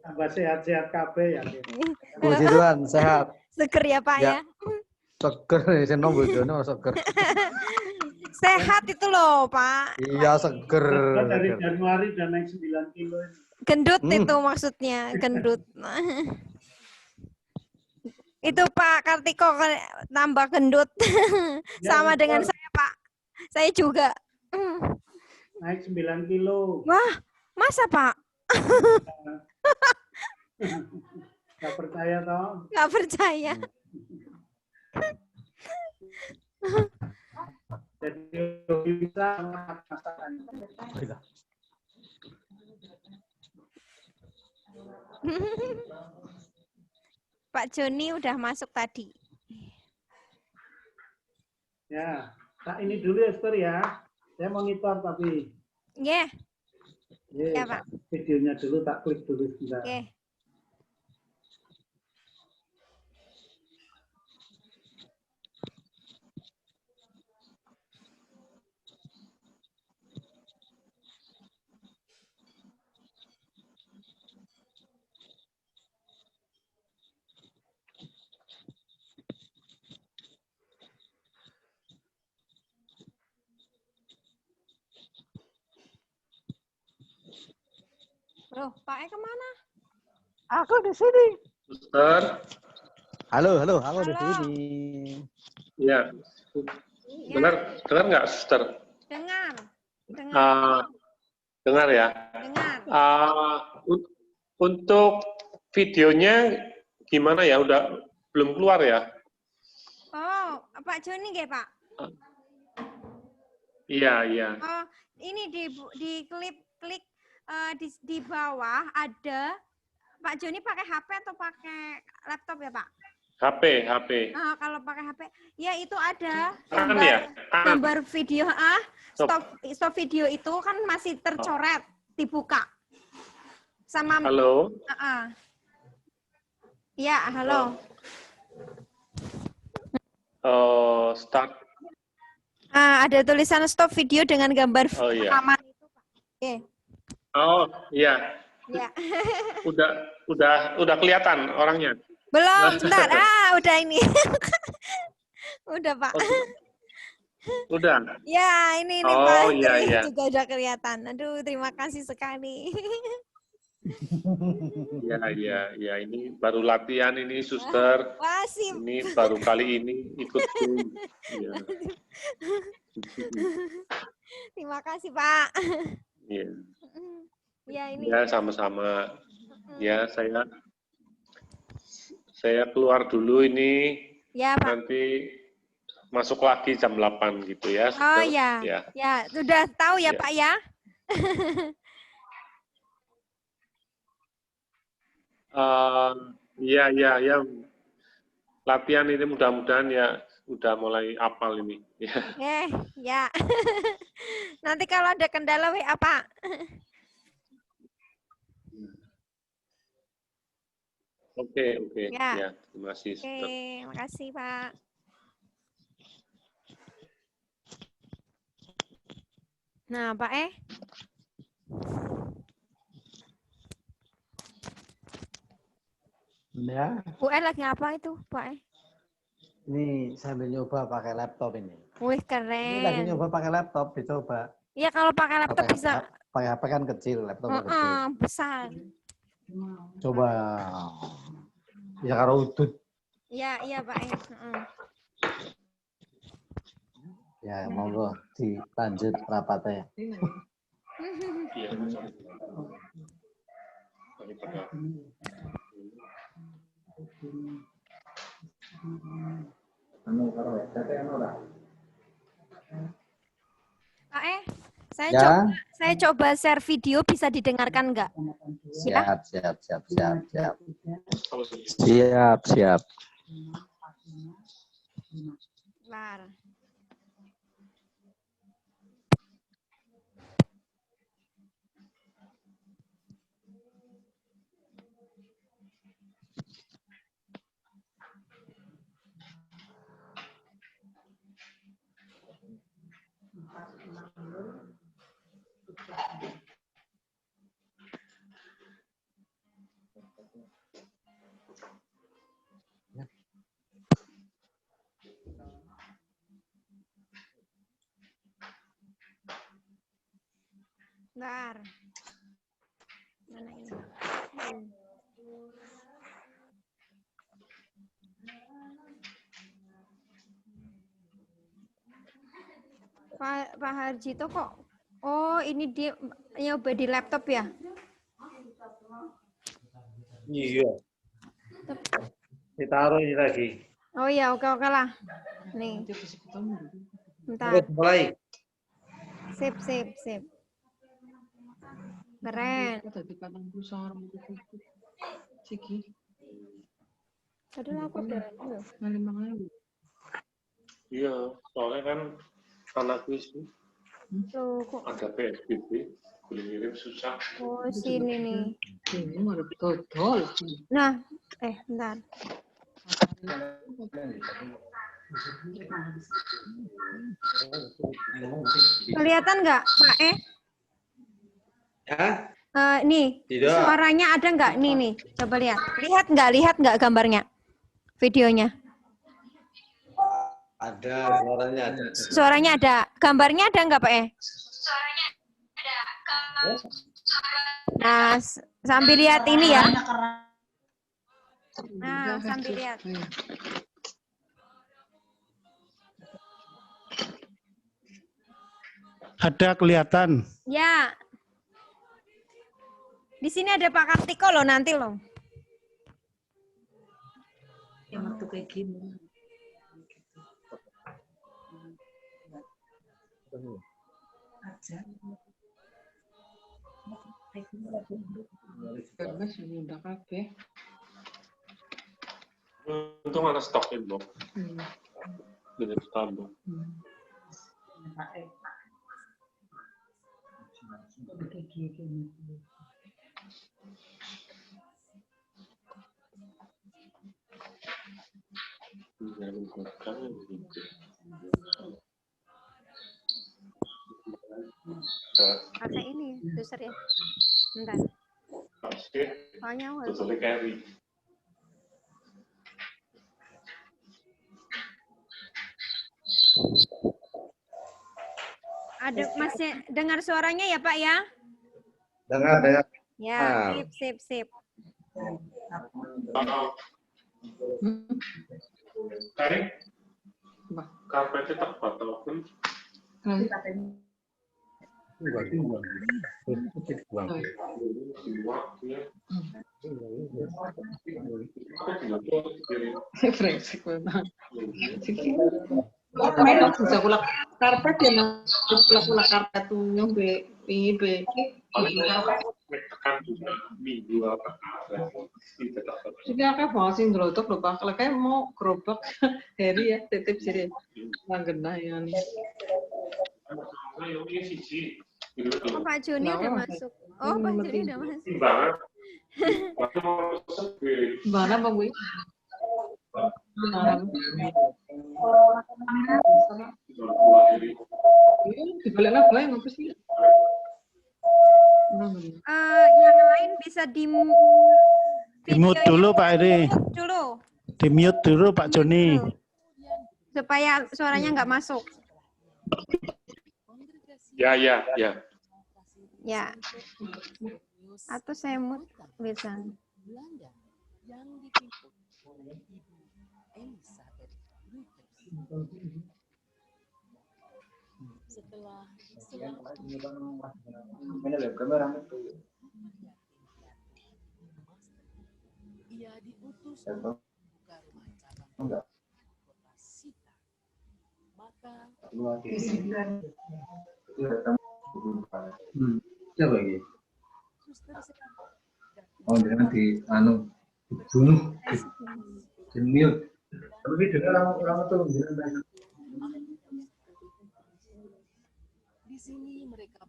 Tambah sehat-sehat kabeh ya. Puji Tuhan, sehat. Seger ya Pak ya. Seger, seneng bojone seger. Sehat itu loh Pak. Iya, seger. Dari Januari udah naik 9 kilo. Gendut itu maksudnya, gendut. Itu Pak Kartiko tambah gendut. Sama dengan saya Pak. Saya juga. Naik 9 kilo. Wah, masa Pak? Gak percaya toh? Gak percaya. Jadi bisa masakan. Pak Joni udah masuk tadi. Ya, tak ini dulu ya, Esther ya. Saya monitor tapi. Nggih. Ya, Pak. Videonya dulu tak klik dulu sebentar. Nggih. Loh, Pak E kemana? Aku di sini. Suster. Halo di sini. Ya. Dengar nggak, Suster? Dengar. Dengar ya. Dengar. Untuk videonya gimana ya? Udah belum keluar ya? Oh, Pak Joni nggih, Pak? Iya. Oh, ini di klik di bawah ada Pak Joni pakai HP atau pakai laptop ya, Pak? HP. Kalau pakai HP, ya itu ada gambar video stop video itu kan masih tercoret, dibuka. Sama Halo. Ya, halo. Start. Ada tulisan stop video dengan gambar rekaman itu, Pak. Okay. Oh, iya. Ya. Udah kelihatan orangnya. Belum, bentar. Udah ini. Udah, Pak. Udah. Ya, ini Pak. Iya. Juga udah kelihatan. Aduh, terima kasih sekali. Ya, ini baru latihan ini, Suster. Ini baru kali ini ikut Zoom. Ya. Terima kasih, Pak. Iya. Ya, ini. Ya, sama-sama. Ya, saya keluar dulu ini. Ya, Pak. Nanti masuk lagi jam 8 gitu ya. Oh ya. Ya, sudah tahu ya, Pak ya? Iya. Latihan ini mudah-mudahan ya udah mulai apal ini. Ya. Nanti kalau ada kendala WA, Pak. Oke. Ya, terima kasih. Terima kasih, Pak. Nah, Pak Ya. UN lagi apa itu, Pak Ini sambil nyoba pakai laptop ini. Wih, keren. Ini lagi nyoba pakai laptop, dicoba. Iya, kalau pakai laptop bisa. Pakai HP kan kecil, laptop kecil. Besar. Coba. Ya karo udut. Iya, Pak Ya, monggo dilanjut rapatnya. Iya. Pak saya coba share video, bisa didengarkan nggak? Siap. Siap. Bentar. Pak Harjito kok. Oh, ini dia nyoba di laptop ya? Iya. Ditaruh ini lagi. Oh iya, oke lah. Nih. Bentar. Oke, mulai. Sip. Keren. Padahal aku udah Iya, soalnya kan anakku itu Tuh, kok. ada PSBB, ngirim susah. Oh, sini nih. Nah, bentar. Kelihatan nggak, Pak? Ya. Nih, Tidak. suaranya ada nggak? Nih, coba lihat. Lihat nggak gambarnya? Videonya? Ada, suaranya ada. Suaranya ada. Gambarnya ada nggak, Pak? Nah, sambil lihat ini ya. Nah, sambil lihat. Ada kelihatan. Ya. Di sini ada Pak Kartiko loh nanti loh. Yang waktu kayak gini. Untung ada stok inbox. Dengan tambah. Pakai ini, user ya. Bentar. Soalnya Tutup carry. Ada masih dengar suaranya ya Pak ya? Dengar. Ya, sip. Kari, karpetnya tak batalkan. Karpet ya pula karpet tuh nyombe be. Tekan juga minggu apa? Jadi akeh banget sing ndrotok lho Pak. Kayak mau gerobak Heri ya titip sini. Langgenah ya. Oh, Pak Joni udah masuk. Oh, Pak Joni udah masuk. Mana Bang Wi? Dibalik apa yang apa sih? Yang lain bisa Di-mute dulu Pak Eri. Dulu. Di-mute dulu Pak Joni. Supaya suaranya nggak masuk. Ya. Ya. Atau saya mute bisa. Ia diutus Siapa lagi? Oh, jangan dibunuh, di-mute. Tapi dengar orang itu di sini mereka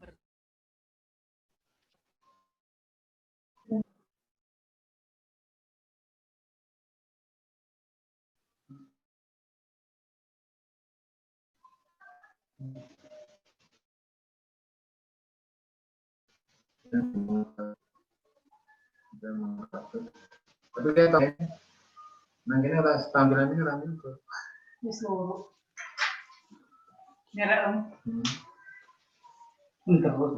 tapi kayak tahu, nah ini atas tampilannya ramai itu. Merah. Terus.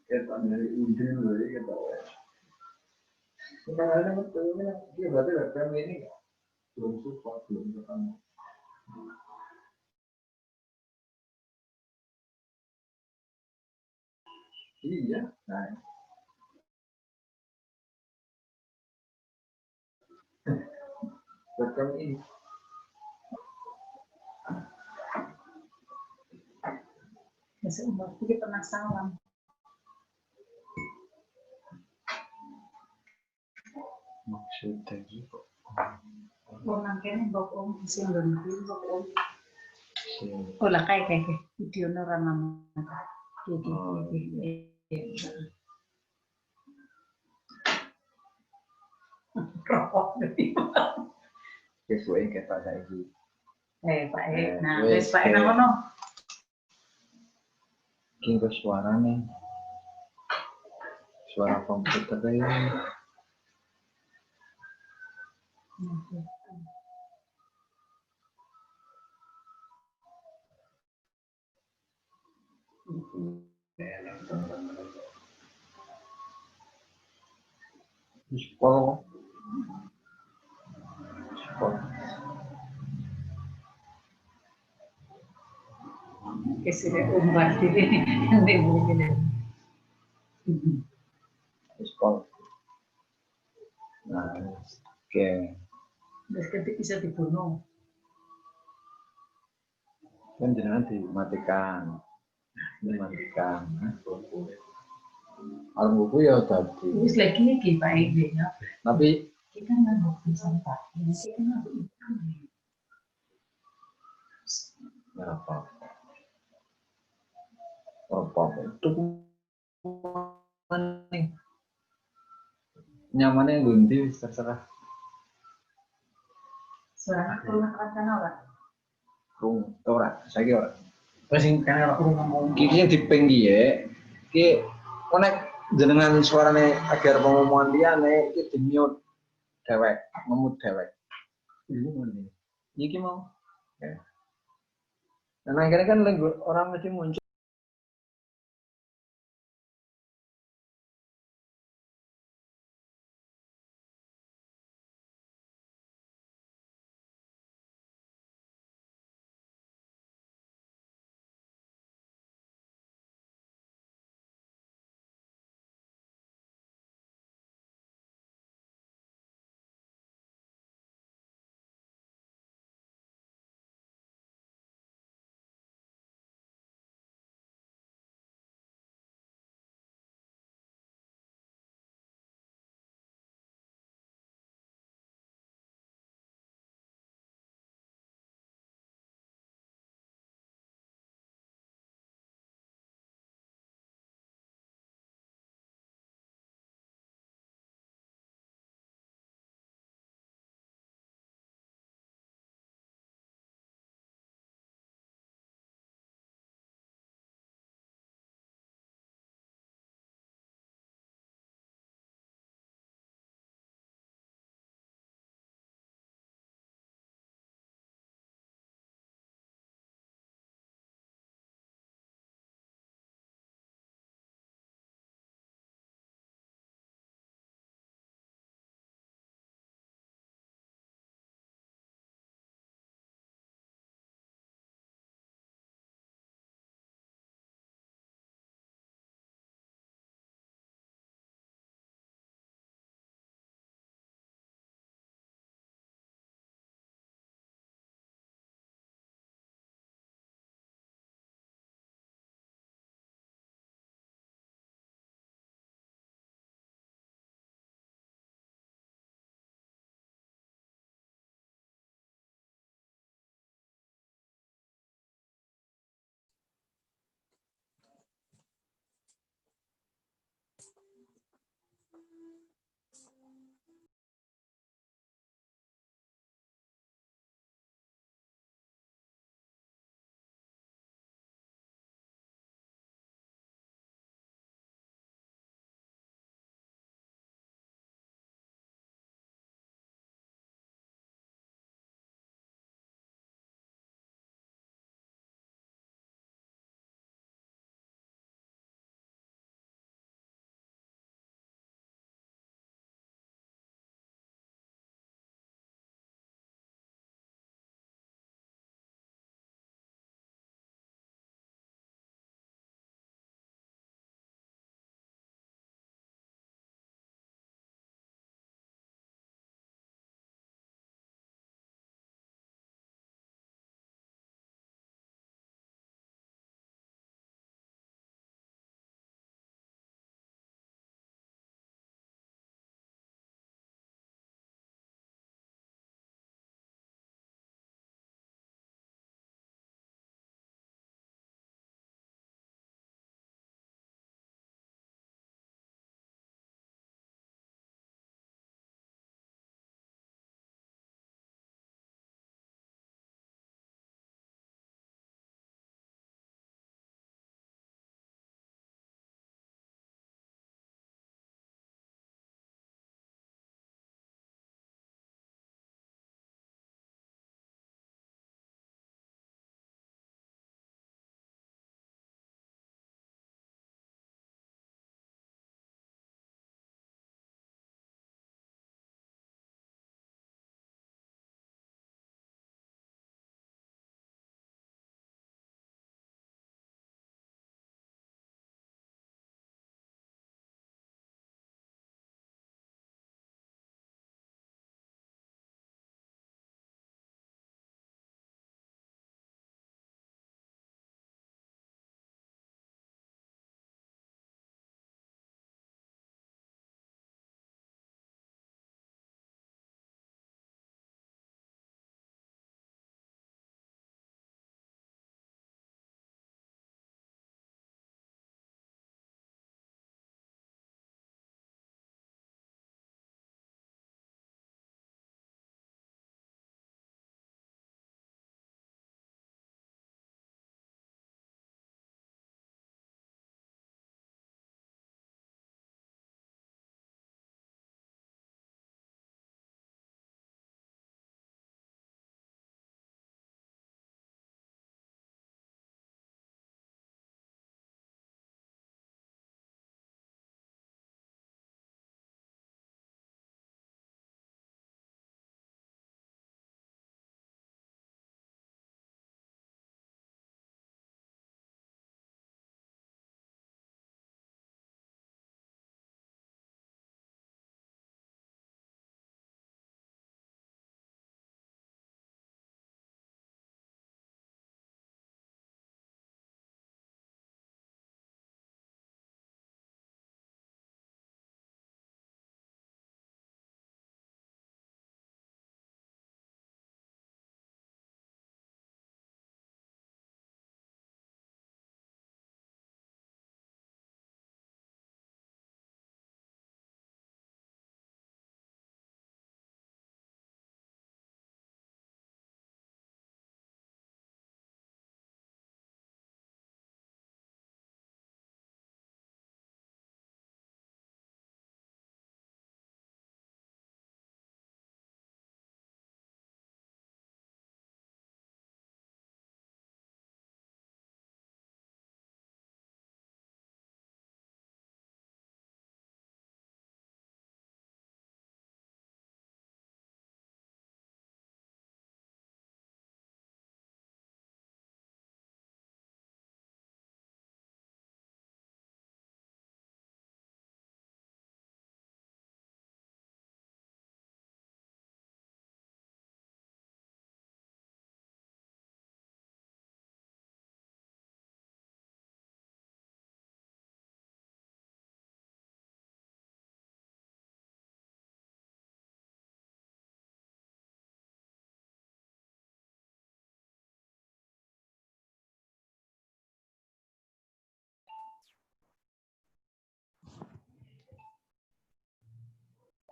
Kita dari ujung dari kita. Sebenarnya betul, dia berarti rekam ini belum support belum ketemu. Iya. Nah. Rekam ini. Masih umur kita pernah salam. Maksudnya gitu. Mangkene mbok om sing ngerti mbok om. Oh lah kayak video ora nama. Rokok dadi. Kesuwen ketok saiki. Pak nah wis Pak ngono. Ki suarane. Suara komputer ya. Sekolah. Kesini umbar diri nek begini. Sekolah. Nah, oke. Wis ketik bisa dibunuh. Kan jenengan dimatikan. Alam buku ya tadi. Wis lagi iki Pak Ide ya. Tapi Kita nggak bisa Pak. Ini sih kan apa? Apa itu nyamannya gunti terserah. suara keluar kan ora. Rung, ora, saiki ora. Wis sing kene rung ngomong iki di ping piye? Iki konek jenengan suarane agar pengomongan liyane iki di mute dewek, ngemut dewek. Iki mau. Ya. Nah, akhirnya kan orang mesti muncul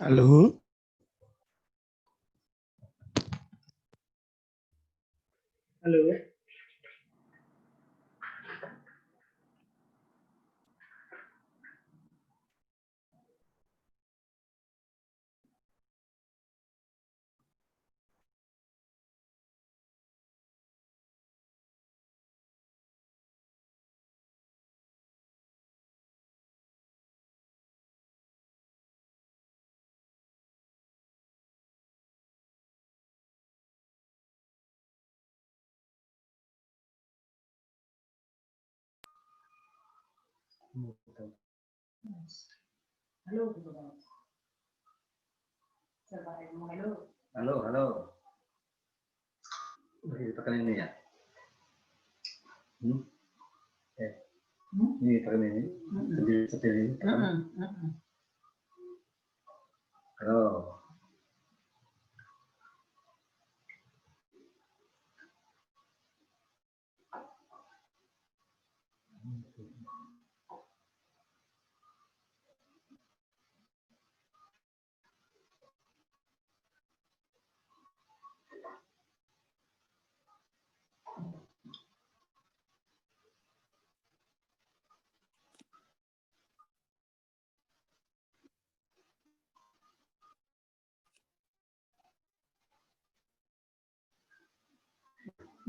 Halo. Halo. Halo, halo. Tekan ini ya. Ini tekan ini. Sendiri. Halo.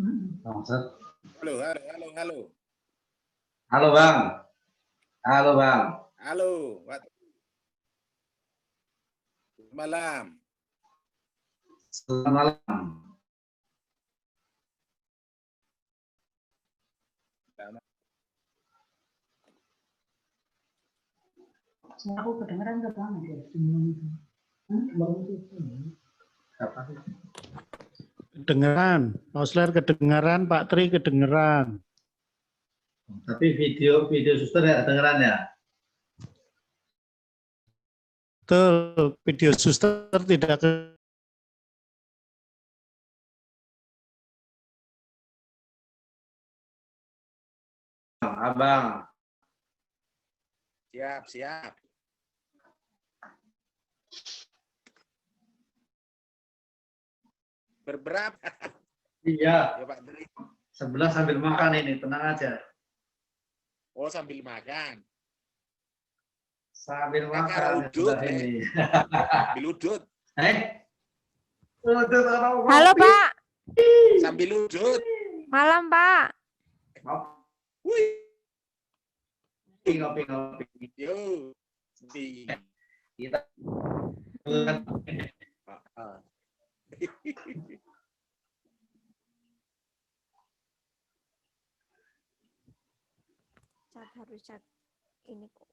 Halo, halo, halo, halo. Halo, Bang. Halo, Bang. Halo, malam. Selamat malam. Aku kedengeran nggak Bang? Kedengeran. Pak Osler kedengeran, Pak Tri kedengeran. Tapi video suster ya kedengeran ya? Betul, video suster tidak ke Abang. Siap, siap. Berberapa? Iya. Ya, Pak Tri. Sebelah sambil makan ini, tenang aja. Oh, sambil makan. Sambil Karo makan udut, ini. Sambil udut. Udut Halo Pak. Sambil udut. Malam Pak. Wih. Ngopi. Yo. Kita. Harus cat ini kok.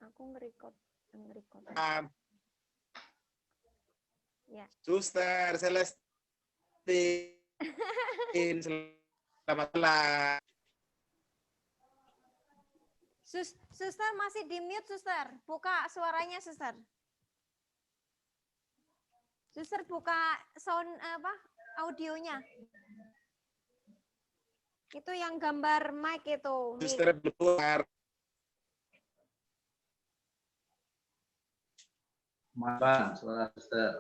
Aku nge-record. Ya. Suster Celestine, selamat malam. Suster masih di mute, suster. Buka suaranya, suster. Suster buka sound audionya. Itu yang gambar mic itu. Suster keluar. Maaf, suara suster.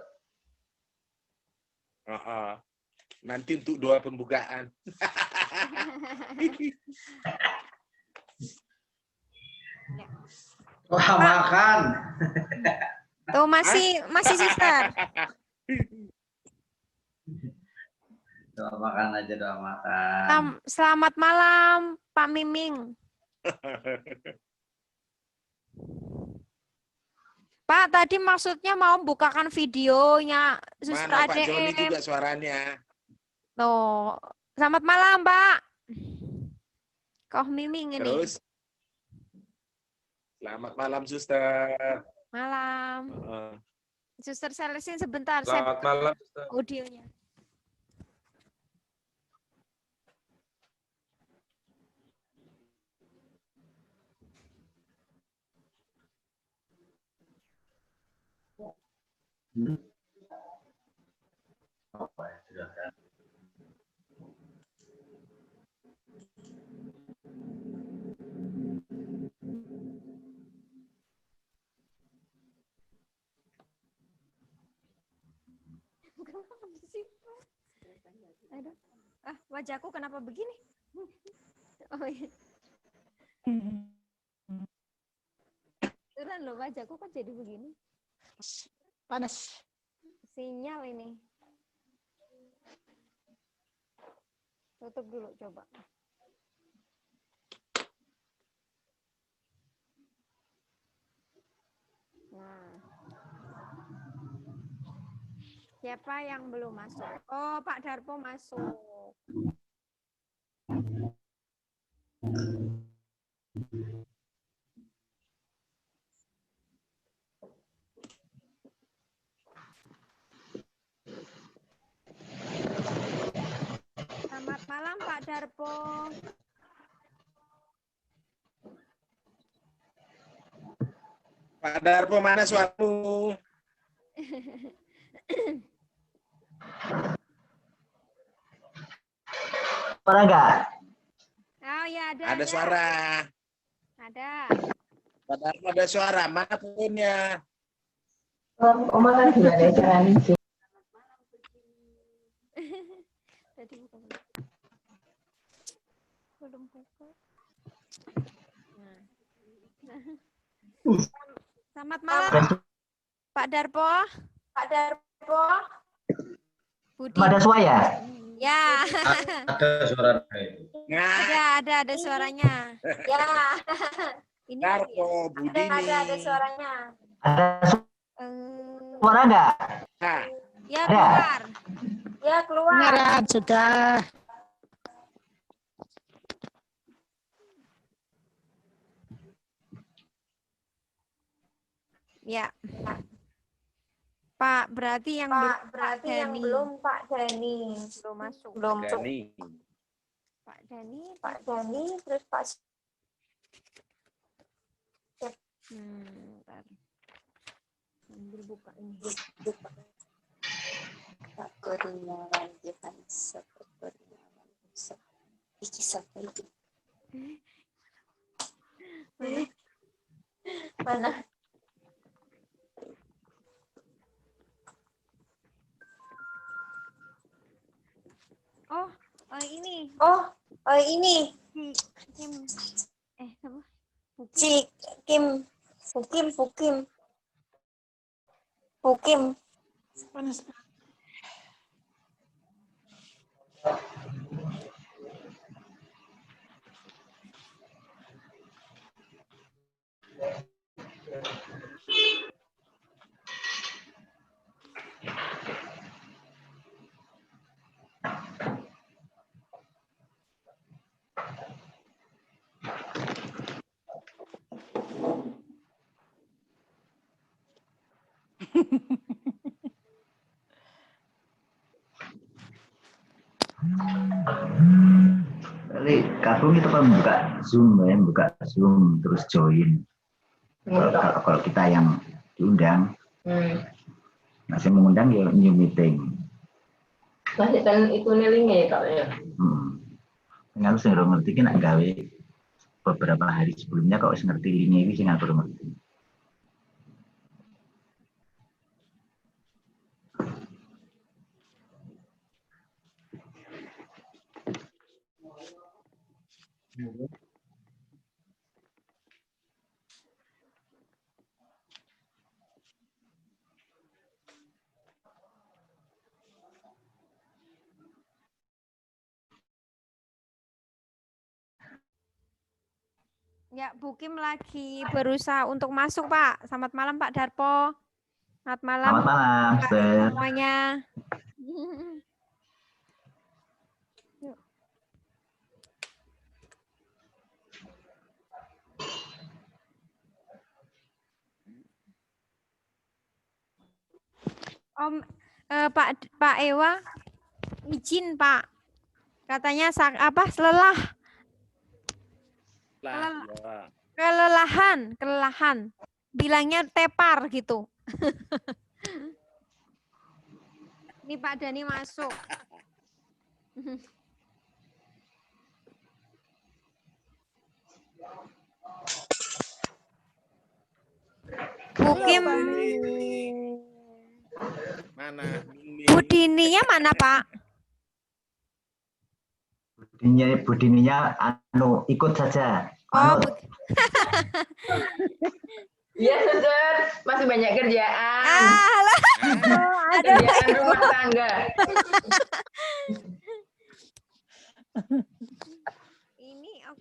Nanti untuk doa pembukaan. Wah, makan. Tuh masih suster. Doa makan aja, doa makan. Selamat malam, Pak Miming. Pak, tadi maksudnya mau bukakan videonya Suster Mana ADM. Pak Joni juga suaranya. Tuh, selamat malam, Pak. Kok Miming ini. Terus, selamat malam, Suster. Malam. Suster Celestine sebentar. Selamat malam, Suster. Audionya. Apa ya, silakan. sih? Aduh. Ah, wajahku kenapa begini? Oh iya. Beneran loh, wajahku kok jadi begini? Panas. Sinyal ini. Tutup dulu coba. Nah. Siapa yang belum masuk? Oh, Pak Darpo masuk. Selamat malam Pak Darpo. Pak Darpo, mana suaramu? Suara enggak? Oh ya ada. Ada suara. Ada. Pak Darpo ada suara. Mana punya? Oma kan juga ada caranya sih. Tadi bukan. Belum buka. Nah. Selamat malam Pak Darpo. Pak Darpo. Budi. Ada suara ya? Ya. Ada suara itu. Ada suaranya. Ya. Ini Darpo, Budi. ada suaranya. Ada suara enggak? Ya keluar. Ya keluar. Kedengaran sudah. Ya. Pak, berarti yang belum Pak Dani. Belum masuk. Belum. Dani. Pak Dani, terus Pak. Bentar. Sambil buka ini. Pak Kurniawan Johansa, Pak Kurniawan Iki siapa itu? Mana? Ini. Ini. Kim. Apa? Fukim. Panas. Kagum itu kan buka Zoom terus join. Kalau kita yang diundang, masih mengundang ya new meeting. Masih kan itu nilainya ya Kak ya. Nggak harus ngerti kan gawe beberapa hari sebelumnya kalau ngerti linknya ini sih nggak perlu ngerti. Ya, Bu Kim lagi berusaha untuk masuk, Pak. Selamat malam, Pak Darpo. Selamat malam. Selamat malam, Mister. Semuanya. Pak Ewa, izin Pak. Katanya lelah. Kelelahan. Bilangnya tepar gitu. Ini Pak Dani masuk. Bu Kim. mana? Budininya mana, Pak? Budininya ikut saja. Oh, Iya, Suster. Masih banyak kerjaan. Ada kerjaan rumah tangga.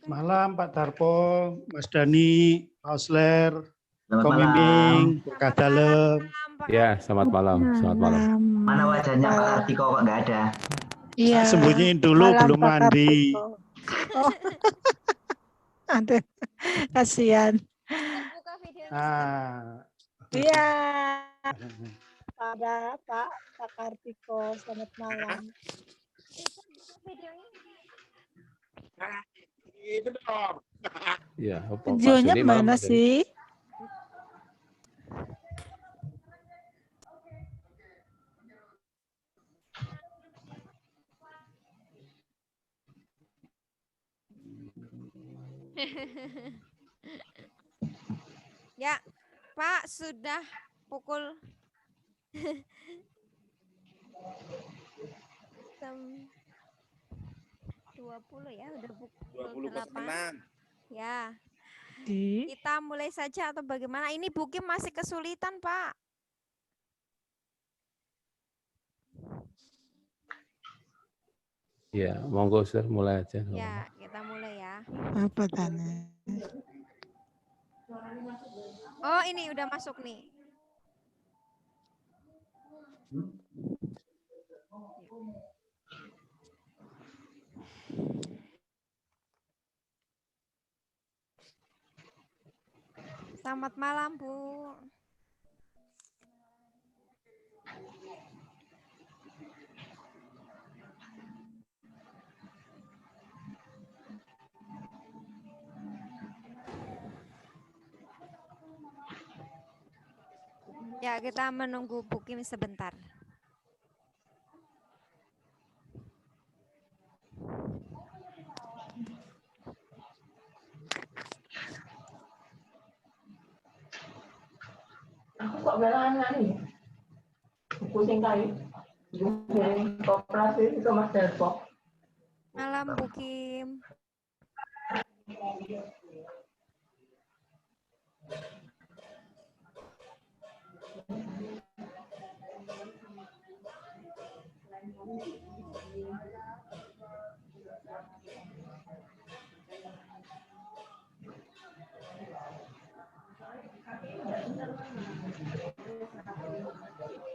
Malam Pak Darpo, Mas Dani, Pak Osler, Selamat Ko malam. Miming, Kak Dalem. Ya, selamat malam. Selamat malam. Mana wajahnya Pak Artiko kok nggak ada? Iya. Sembunyiin dulu, Malam, belum Pak mandi. Kartiko. Oh. Aduh, kasihan. Ah. Iya. Pada Pak Kartiko, selamat malam. Itu dong. Ya, Videonya mana sih? Ya, Pak, sudah pukul jam 20 ya, udah pukul 8. Ya. Kita mulai saja atau bagaimana? Ini Bukim masih kesulitan, Pak. Ya, monggo Sir, mulai aja. Ya, kita mulai ya. Apa tanya? Oh, ini udah masuk nih. Selamat malam, Bu. Ya, kita menunggu Bukim sebentar. Aku kok belangan nih. Pusing kali. Koperasi itu Mas Darpo. Malam, Bukim.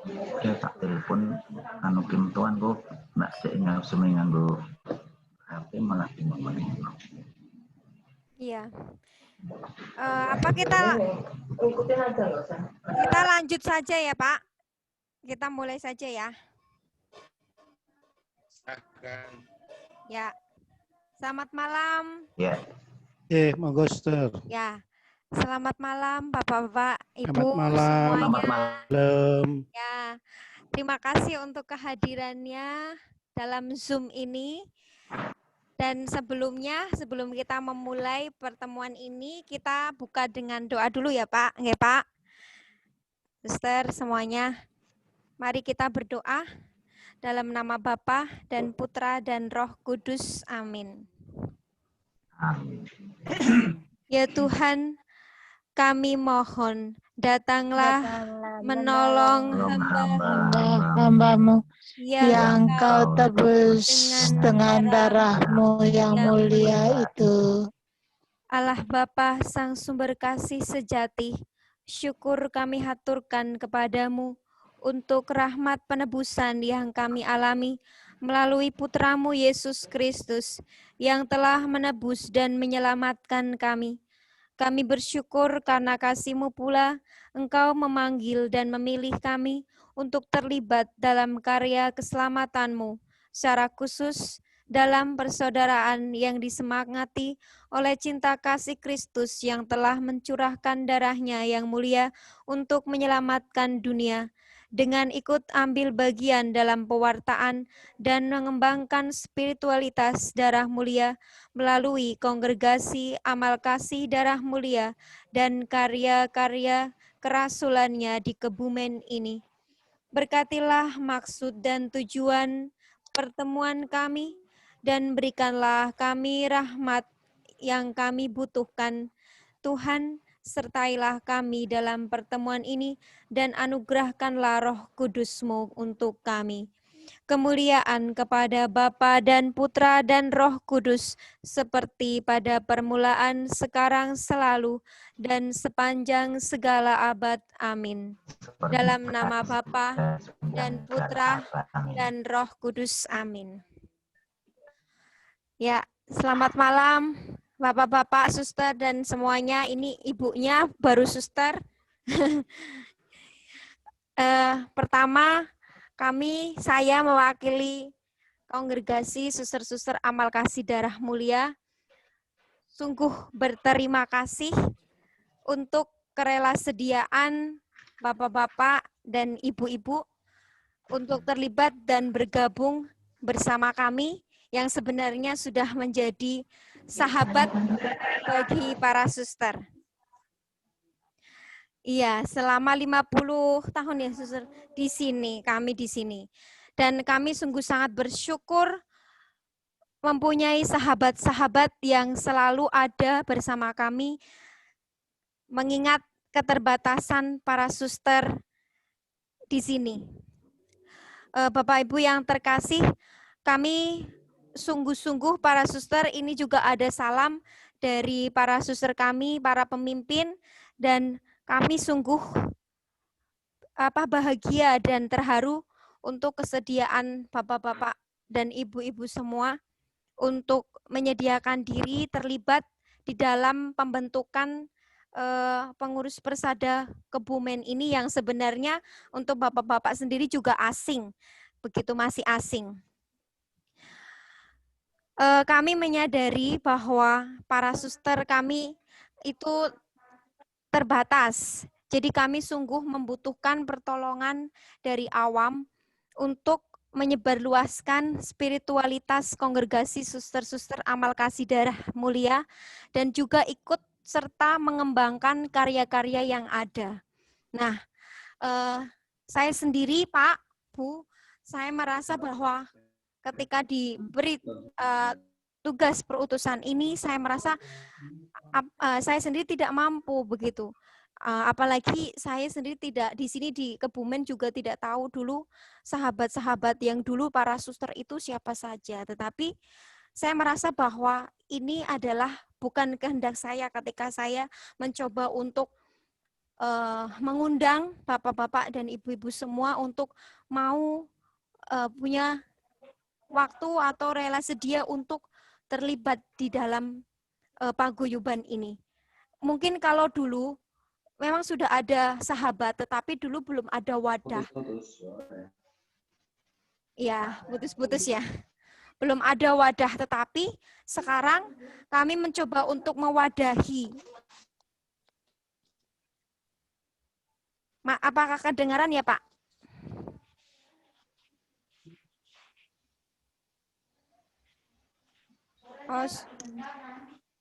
Udah tak telepon anu Kim tuan kok nggak seingat seminggu HP malah dimomongin. Iya. Apa kita ikutin aja nggak usah. Kita lanjut saja ya, Pak. Kita mulai saja ya. Ya. Selamat malam. Ya. Monggo Sir. Ya. Selamat malam Bapak-bapak, Ibu Selamat malam. semuanya. Malam. Ya. Terima kasih untuk kehadirannya dalam Zoom ini. Dan sebelumnya, sebelum kita memulai pertemuan ini, kita buka dengan doa dulu ya Pak. Nggih, Pak. Suster semuanya, mari kita berdoa dalam nama Bapa dan Putra dan Roh Kudus. Amin. Ya Tuhan, kami mohon, datanglah menolong hamba-Mu Ya, yang Kau tebus dengan darah-Mu yang mulia itu. Allah Bapa Sang Sumber Kasih Sejati, syukur kami haturkan kepadamu untuk rahmat penebusan yang kami alami melalui Putra-Mu Yesus Kristus yang telah menebus dan menyelamatkan kami. Kami bersyukur karena kasih-Mu pula Engkau memanggil dan memilih kami untuk terlibat dalam karya keselamatan-Mu, secara khusus dalam persaudaraan yang disemangati oleh cinta kasih Kristus yang telah mencurahkan darah-Nya yang mulia untuk menyelamatkan dunia, dengan ikut ambil bagian dalam pewartaan dan mengembangkan spiritualitas darah mulia melalui kongregasi amal kasih darah mulia dan karya-karya kerasulannya di Kebumen ini. Berkatilah maksud dan tujuan pertemuan kami, dan berikanlah kami rahmat yang kami butuhkan. Tuhan, sertailah kami dalam pertemuan ini, dan anugerahkanlah Roh Kudus-Mu untuk kami. Kemuliaan kepada Bapa dan Putra dan Roh Kudus, seperti pada permulaan, sekarang, selalu, dan sepanjang segala abad. Amin. Dalam nama Bapa dan Putra dan Roh Kudus. Amin. Ya, selamat malam Bapak-bapak, suster, dan semuanya. Ini ibunya baru suster. Pertama, saya mewakili kongregasi suster-suster amal kasih darah mulia, sungguh berterima kasih untuk kerelasediaan bapak-bapak dan ibu-ibu untuk terlibat dan bergabung bersama kami yang sebenarnya sudah menjadi sahabat bagi para suster. Iya, selama 50 tahun ya suster di sini, kami di sini. Dan kami sungguh sangat bersyukur mempunyai sahabat-sahabat yang selalu ada bersama kami, mengingat keterbatasan para suster di sini. Bapak Ibu yang terkasih, kami sungguh-sungguh para suster ini juga ada salam dari para suster kami, para pemimpin, dan kami sungguh bahagia dan terharu untuk kesediaan bapak-bapak dan ibu-ibu semua untuk menyediakan diri terlibat di dalam pembentukan pengurus Persada Kebumen ini yang sebenarnya untuk bapak-bapak sendiri juga asing, begitu masih asing. Kami menyadari bahwa para suster kami itu terbatas. Jadi kami sungguh membutuhkan pertolongan dari awam untuk menyebarluaskan spiritualitas kongregasi suster-suster amal kasih darah mulia dan juga ikut serta mengembangkan karya-karya yang ada. Nah, saya sendiri Pak, Bu, saya merasa bahwa ketika diberi tugas perutusan ini, saya merasa saya sendiri tidak mampu begitu. Apalagi saya sendiri tidak di sini di Kebumen juga tidak tahu dulu sahabat-sahabat yang dulu para suster itu siapa saja. Tetapi saya merasa bahwa ini adalah bukan kehendak saya ketika saya mencoba untuk mengundang bapak-bapak dan ibu-ibu semua untuk mau punya waktu atau rela sedia untuk terlibat di dalam paguyuban ini. Mungkin kalau dulu memang sudah ada sahabat, tetapi dulu belum ada wadah. Ya, putus-putus ya. Belum ada wadah, tetapi sekarang kami mencoba untuk mewadahi. Apakah kedengaran ya, Pak?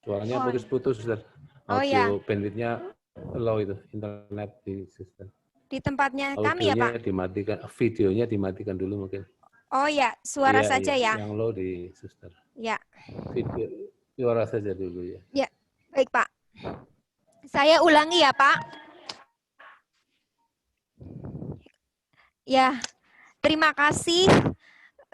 Suaranya putus-putus, Suster. Audio bandwidth-nya low itu, internet di Suster. Di tempatnya kami ya, Pak? Dimatikan, videonya dimatikan dulu mungkin. Oh ya, suara saja ya. Yang low di Suster. Ya. Video, suara saja dulu ya. Ya, baik Pak. Saya ulangi ya Pak. Ya, terima kasih.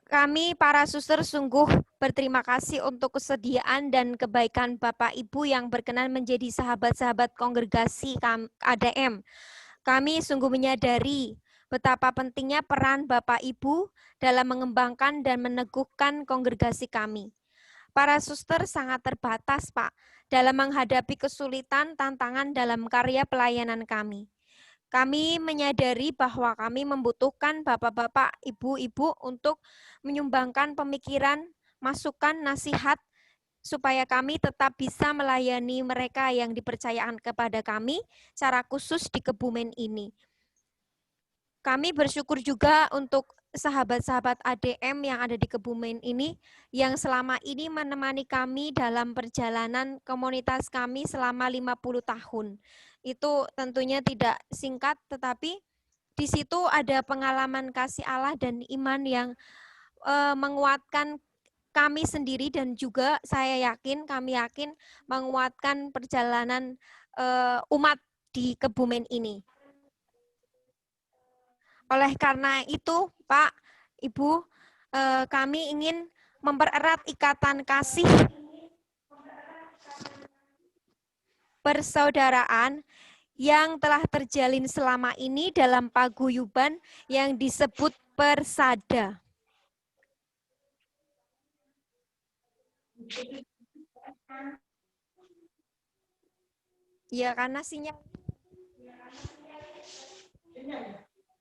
Kami para suster sungguh berterima kasih untuk kesediaan dan kebaikan Bapak Ibu yang berkenan menjadi sahabat-sahabat kongregasi ADM. Kami sungguh menyadari betapa pentingnya peran Bapak Ibu dalam mengembangkan dan meneguhkan kongregasi kami. Para suster sangat terbatas, Pak, dalam menghadapi kesulitan tantangan dalam karya pelayanan kami. Kami menyadari bahwa kami membutuhkan bapak-bapak, ibu-ibu untuk menyumbangkan pemikiran, masukan, nasihat, supaya kami tetap bisa melayani mereka yang dipercayakan kepada kami secara khusus di Kebumen ini. Kami bersyukur juga untuk sahabat-sahabat ADM yang ada di Kebumen ini, yang selama ini menemani kami dalam perjalanan komunitas kami selama 50 tahun. Itu tentunya tidak singkat, tetapi di situ ada pengalaman kasih Allah dan iman yang menguatkan kami sendiri dan juga kami yakin menguatkan perjalanan umat di Kebumen ini. Oleh karena itu, Pak, Ibu, kami ingin mempererat ikatan kasih persaudaraan yang telah terjalin selama ini dalam paguyuban yang disebut persada. Ya, karena sinyal.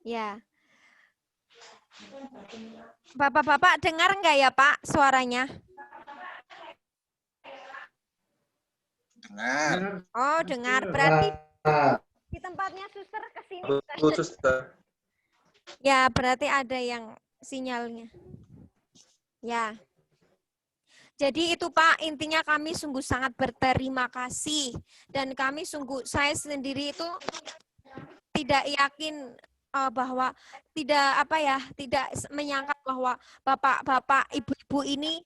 Ya. Bapak-bapak dengar nggak ya, Pak, suaranya? Dengar. Oh, dengar. Berarti di tempatnya suster ke sini. Ya, berarti ada yang sinyalnya. Ya. Jadi itu Pak, intinya kami sungguh sangat berterima kasih. Dan saya sendiri itu tidak yakin bahwa tidak menyangka bahwa bapak-bapak, ibu-ibu ini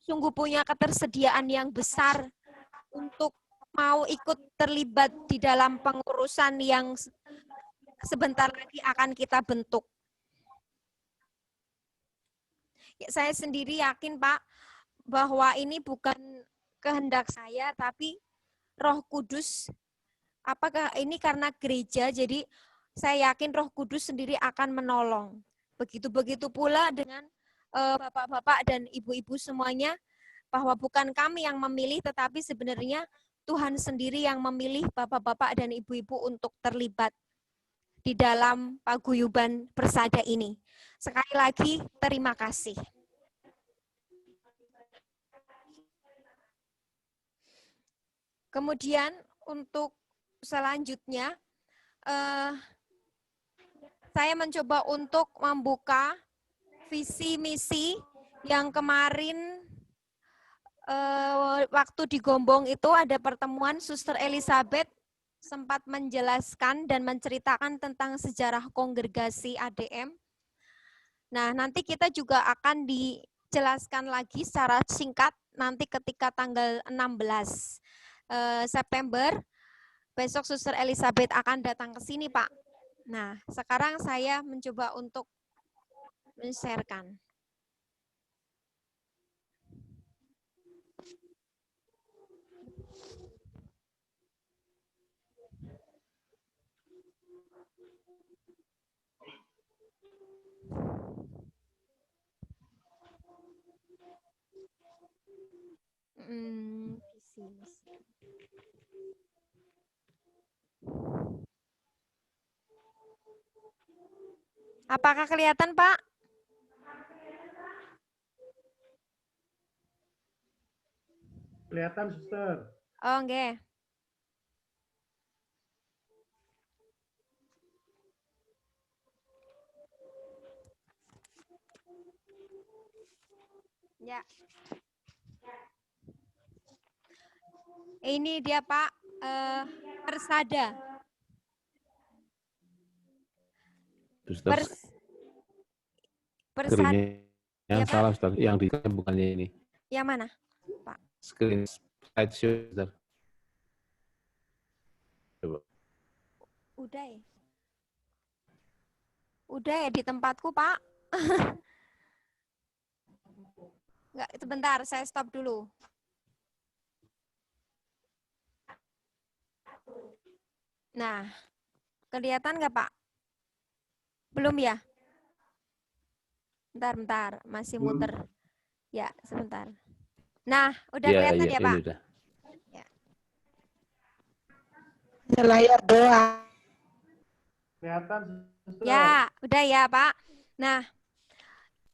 sungguh punya ketersediaan yang besar untuk mau ikut terlibat di dalam pengurusan yang sebentar lagi akan kita bentuk. Ya, saya sendiri yakin Pak bahwa ini bukan kehendak saya, tapi Roh Kudus. Apakah ini karena gereja, jadi saya yakin Roh Kudus sendiri akan menolong. Begitu pula dengan bapak-bapak dan ibu-ibu semuanya, bahwa bukan kami yang memilih, tetapi sebenarnya Tuhan sendiri yang memilih bapak-bapak dan ibu-ibu untuk terlibat di dalam paguyuban persada ini. Sekali lagi, terima kasih. Kemudian untuk selanjutnya, saya mencoba untuk membuka visi misi yang kemarin waktu di Gombong itu ada pertemuan Suster Elizabeth sempat menjelaskan dan menceritakan tentang sejarah kongregasi ADM. Nah, nanti kita juga akan dijelaskan lagi secara singkat nanti ketika tanggal 16 September, besok Suster Elizabeth akan datang ke sini, Pak. Nah, sekarang saya mencoba untuk men-sharekan. Apakah kelihatan, Pak? Kelihatan, Suster. Oh, nggih. Ya. Ini dia, Pak, persada. Persada. Yang ya, salah, Ustaz. Yang di bukannya ini. Yang mana, Pak? Screen slideshow, Ustaz. Coba. Udah ya? Udah ya di tempatku, Pak. Enggak, sebentar, saya stop dulu. Nah, kelihatan nggak, Pak? Belum ya? Bentar, masih muter. Ya, sebentar. Nah, udah kelihatan ya, Pak? Udah. Ya. Layar doang. Kelihatan, Suster. Ya, udah ya, Pak. Nah,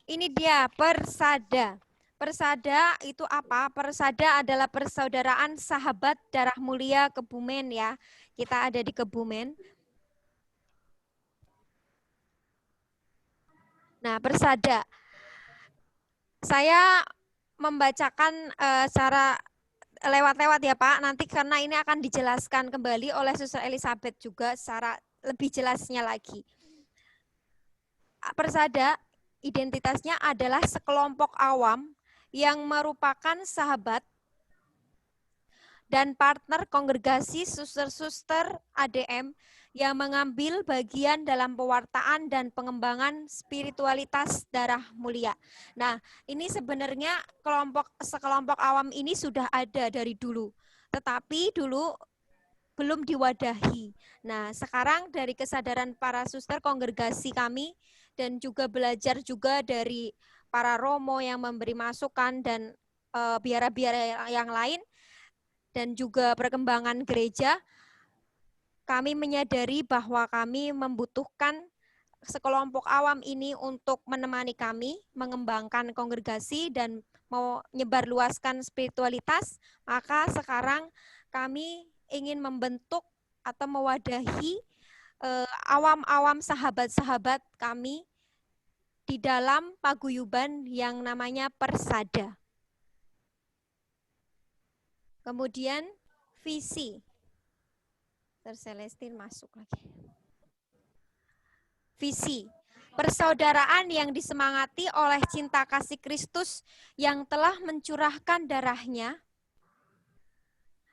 ini dia persada. Persada itu apa? Persada adalah persaudaraan sahabat darah mulia Kebumen ya. Kita ada di Kebumen. Nah, persada. Saya membacakan secara lewat-lewat ya Pak, nanti karena ini akan dijelaskan kembali oleh Suster Elizabeth juga secara lebih jelasnya lagi. Persada identitasnya adalah sekelompok awam yang merupakan sahabat dan partner kongregasi suster-suster ADM yang mengambil bagian dalam pewartaan dan pengembangan spiritualitas darah mulia. Nah, ini sebenarnya sekelompok awam ini sudah ada dari dulu, tetapi dulu belum diwadahi. Nah, sekarang dari kesadaran para suster kongregasi kami dan juga belajar juga dari para romo yang memberi masukan dan biara-biara yang lain, dan juga perkembangan gereja, kami menyadari bahwa kami membutuhkan sekelompok awam ini untuk menemani kami mengembangkan kongregasi dan mau menyebarluaskan spiritualitas. Maka sekarang kami ingin membentuk atau mewadahi awam-awam sahabat-sahabat kami di dalam paguyuban yang namanya Persada. Kemudian visi. Celestin masuk lagi. Visi. Persaudaraan yang disemangati oleh cinta kasih Kristus yang telah mencurahkan darahnya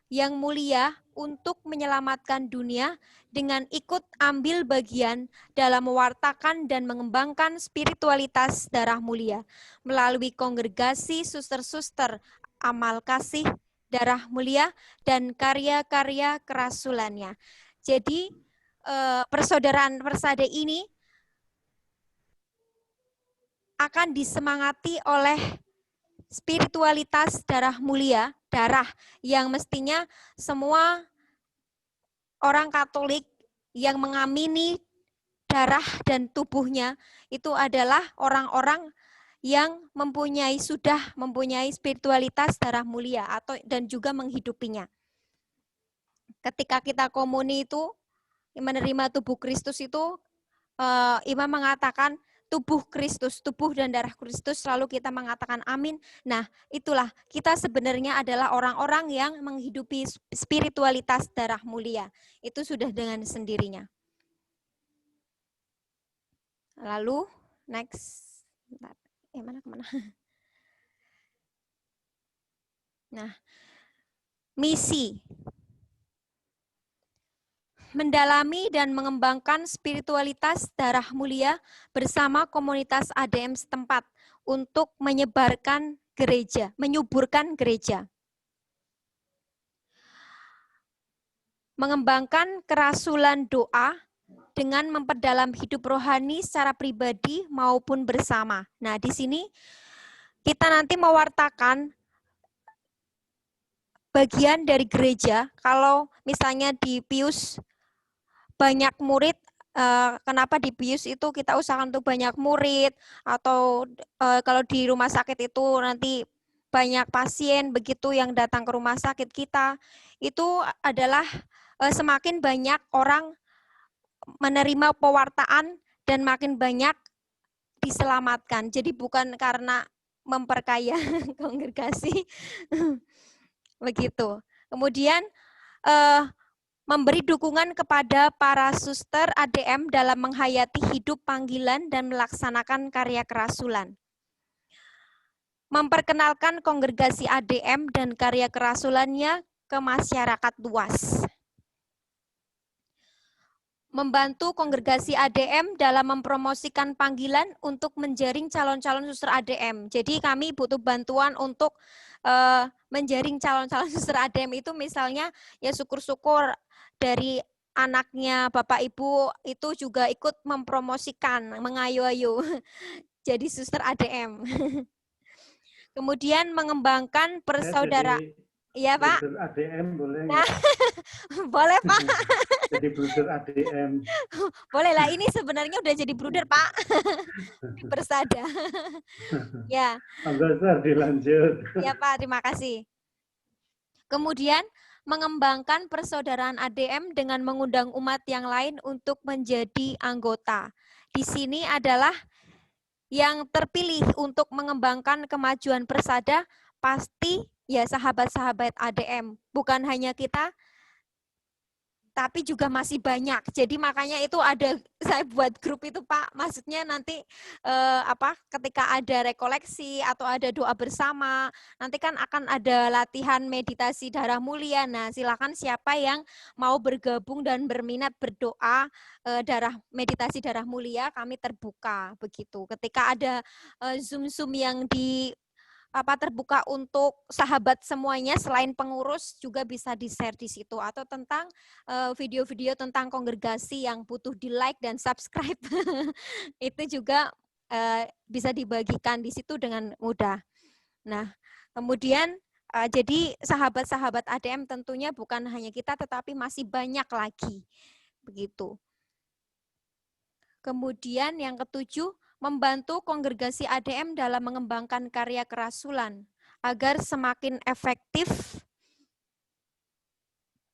yang mulia untuk menyelamatkan dunia dengan ikut ambil bagian dalam mewartakan dan mengembangkan spiritualitas darah mulia melalui kongregasi suster-suster amal kasih darah mulia dan karya-karya kerasulannya. Jadi persaudaraan Persada ini akan disemangati oleh spiritualitas darah mulia, darah yang mestinya semua orang Katolik yang mengamini darah dan tubuhnya itu adalah orang-orang yang sudah mempunyai spiritualitas darah mulia atau dan juga menghidupinya. Ketika kita komuni itu menerima tubuh Kristus itu, imam mengatakan tubuh Kristus, tubuh dan darah Kristus, lalu kita mengatakan amin. Nah, itulah kita sebenarnya adalah orang-orang yang menghidupi spiritualitas darah mulia. Itu sudah dengan sendirinya. Lalu next. Kemana? Nah, misi. Mendalami dan mengembangkan spiritualitas darah mulia bersama komunitas ADM setempat untuk menyuburkan gereja. Mengembangkan kerasulan doa dengan memperdalam hidup rohani secara pribadi maupun bersama. Nah, di sini kita nanti mewartakan bagian dari gereja. Kalau misalnya di Pius banyak murid, kenapa di Pius itu kita usahakan untuk banyak murid, atau kalau di rumah sakit itu nanti banyak pasien begitu yang datang ke rumah sakit kita, itu adalah semakin banyak orang menerima pewartaan dan makin banyak diselamatkan. Jadi bukan karena memperkaya kongregasi begitu. Kemudian memberi dukungan kepada para suster ADM dalam menghayati hidup panggilan dan melaksanakan karya kerasulan. Memperkenalkan kongregasi ADM dan karya kerasulannya ke masyarakat luas. Membantu kongregasi ADM dalam mempromosikan panggilan untuk menjaring calon-calon suster ADM. Jadi kami butuh bantuan untuk menjaring calon-calon suster ADM itu, misalnya ya syukur-syukur dari anaknya Bapak Ibu itu juga ikut mempromosikan, mengayu-ayu jadi suster ADM. Kemudian mengembangkan persaudaraan. Iya, Pak. Bruder ADM boleh. Nah, boleh, Pak. Jadi bruder ADM. Boleh lah, ini sebenarnya udah jadi bruder, Pak. Di Persada. Ya. Anggota dilanjut. Ya, Pak, terima kasih. Kemudian mengembangkan persaudaraan ADM dengan mengundang umat yang lain untuk menjadi anggota. Di sini adalah yang terpilih untuk mengembangkan kemajuan Persada pasti ya sahabat-sahabat ADM, bukan hanya kita tapi juga masih banyak. Jadi makanya itu ada saya buat grup itu Pak. Maksudnya nanti ketika ada rekoleksi atau ada doa bersama, nanti kan akan ada latihan meditasi darah mulia. Nah, silakan siapa yang mau bergabung dan berminat berdoa meditasi darah mulia, kami terbuka begitu. Ketika ada Zoom yang terbuka untuk sahabat semuanya selain pengurus juga bisa di-share di situ, atau tentang video-video tentang kongregasi yang butuh di-like dan subscribe itu juga bisa dibagikan di situ dengan mudah. Nah, kemudian jadi sahabat-sahabat ADM tentunya bukan hanya kita tetapi masih banyak lagi begitu. Kemudian yang ketujuh, membantu kongregasi ADM dalam mengembangkan karya kerasulan agar semakin efektif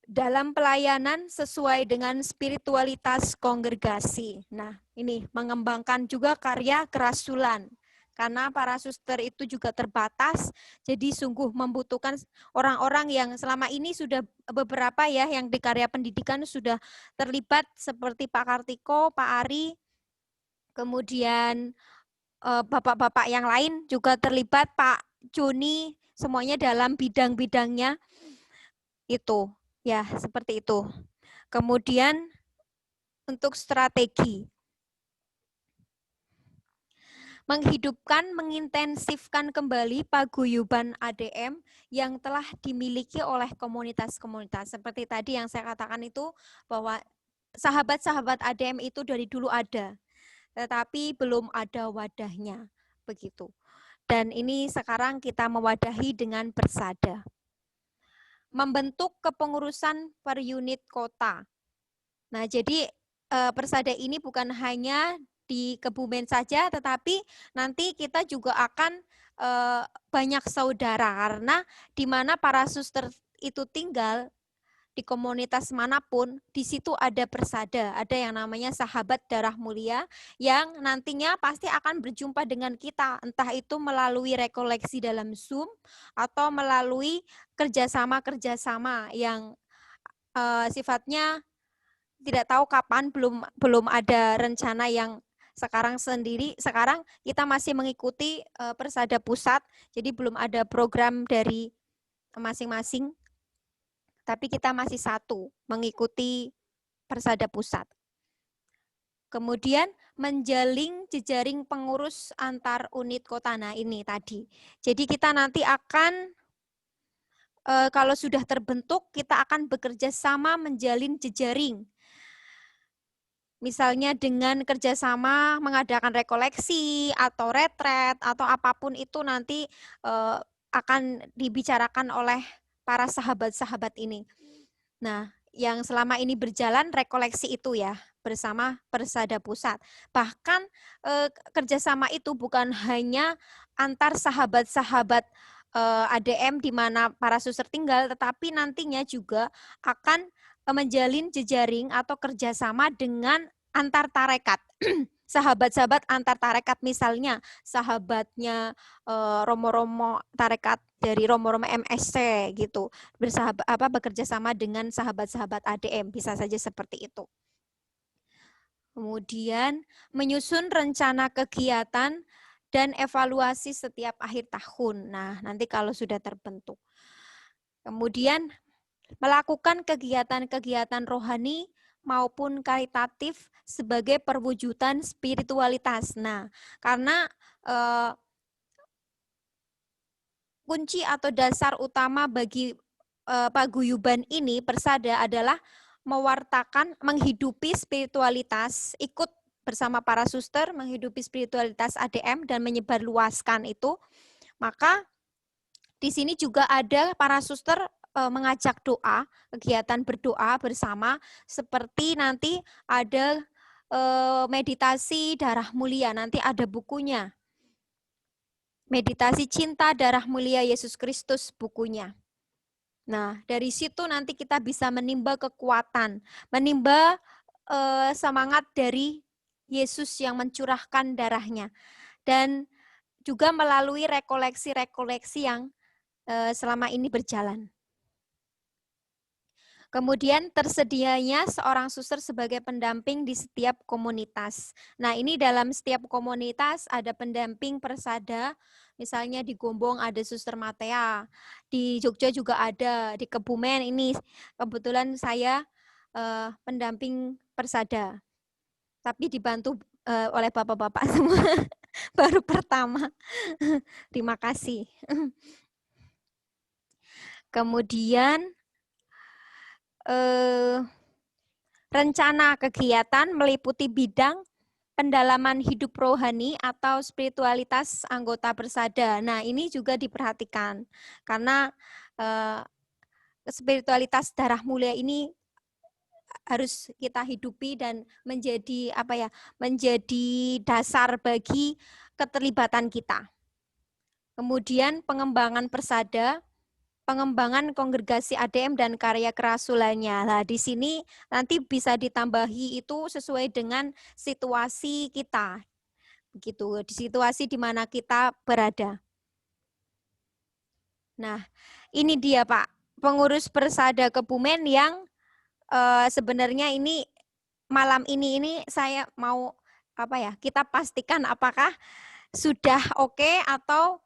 dalam pelayanan sesuai dengan spiritualitas kongregasi. Nah, ini mengembangkan juga karya kerasulan. Karena para suster itu juga terbatas, jadi sungguh membutuhkan orang-orang yang selama ini sudah beberapa ya yang di karya pendidikan sudah terlibat seperti Pak Kartiko, Pak Ari, kemudian bapak-bapak yang lain juga terlibat, Pak Joni, semuanya dalam bidang-bidangnya itu. Ya, seperti itu. Kemudian untuk strategi. Menghidupkan, mengintensifkan kembali paguyuban ADM yang telah dimiliki oleh komunitas-komunitas. Seperti tadi yang saya katakan itu, bahwa sahabat-sahabat ADM itu dari dulu ada, tetapi belum ada wadahnya, begitu. Dan ini sekarang kita mewadahi dengan Persada. Membentuk kepengurusan per unit kota. Nah, jadi Persada ini bukan hanya di Kebumen saja, tetapi nanti kita juga akan banyak saudara, karena di mana para suster itu tinggal, di komunitas manapun, di situ ada Persada, ada yang namanya sahabat darah mulia, yang nantinya pasti akan berjumpa dengan kita, entah itu melalui rekoleksi dalam Zoom, atau melalui kerjasama-kerjasama yang sifatnya tidak tahu kapan, belum ada rencana yang sekarang sendiri. Sekarang kita masih mengikuti Persada Pusat, jadi belum ada program dari masing-masing, tapi kita masih satu, mengikuti Persada Pusat. Kemudian menjalin jejaring pengurus antar unit kota. Nah, ini tadi. Jadi kita nanti akan, kalau sudah terbentuk, kita akan bekerja sama menjalin jejaring. Misalnya dengan kerjasama mengadakan rekoleksi atau retret atau apapun itu nanti akan dibicarakan oleh para sahabat-sahabat ini. Nah, yang selama ini berjalan rekoleksi itu ya bersama Persada Pusat. Bahkan kerjasama itu bukan hanya antar sahabat-sahabat ADM di mana para suster tinggal, tetapi nantinya juga akan menjalin jejaring atau kerjasama dengan antar tarekat. Sahabat-sahabat antar tarekat, misalnya sahabatnya Romo-Romo tarekat dari Romo-Romo MSC gitu, bekerja sama dengan sahabat-sahabat ADM, bisa saja seperti itu. Kemudian menyusun rencana kegiatan dan evaluasi setiap akhir tahun. Nah, nanti kalau sudah terbentuk. Kemudian melakukan kegiatan-kegiatan rohani maupun karitatif sebagai perwujudan spiritualitas. Nah, karena kunci atau dasar utama bagi paguyuban ini, Persada, adalah mewartakan, menghidupi spiritualitas, ikut bersama para suster, menghidupi spiritualitas ADM dan menyebarluaskan itu. Maka di sini juga ada para suster mengajak doa, kegiatan berdoa bersama, seperti nanti ada meditasi darah mulia, nanti ada bukunya. Meditasi cinta darah mulia Yesus Kristus bukunya. Nah, dari situ nanti kita bisa menimba kekuatan, menimba semangat dari Yesus yang mencurahkan darahnya. Dan juga melalui rekoleksi-rekoleksi yang selama ini berjalan. Kemudian tersedianya seorang suster sebagai pendamping di setiap komunitas. Nah, ini dalam setiap komunitas ada pendamping persada. Misalnya di Gombong ada Suster Matea, di Jogja juga ada, di Kebumen ini kebetulan saya pendamping persada. Tapi dibantu oleh bapak-bapak semua. Baru pertama. Terima kasih. Kemudian rencana kegiatan meliputi bidang pendalaman hidup rohani atau spiritualitas anggota persada. Nah, ini juga diperhatikan karena spiritualitas darah mulia ini harus kita hidupi dan menjadi menjadi dasar bagi keterlibatan kita. Kemudian pengembangan persada, pengembangan kongregasi ADM dan karya kerasulannya. Nah, di sini nanti bisa ditambahi itu sesuai dengan situasi kita. Begitu, di situasi di mana kita berada. Nah, ini dia Pak, pengurus persada Kebumen yang sebenarnya ini malam ini saya mau kita pastikan apakah sudah oke atau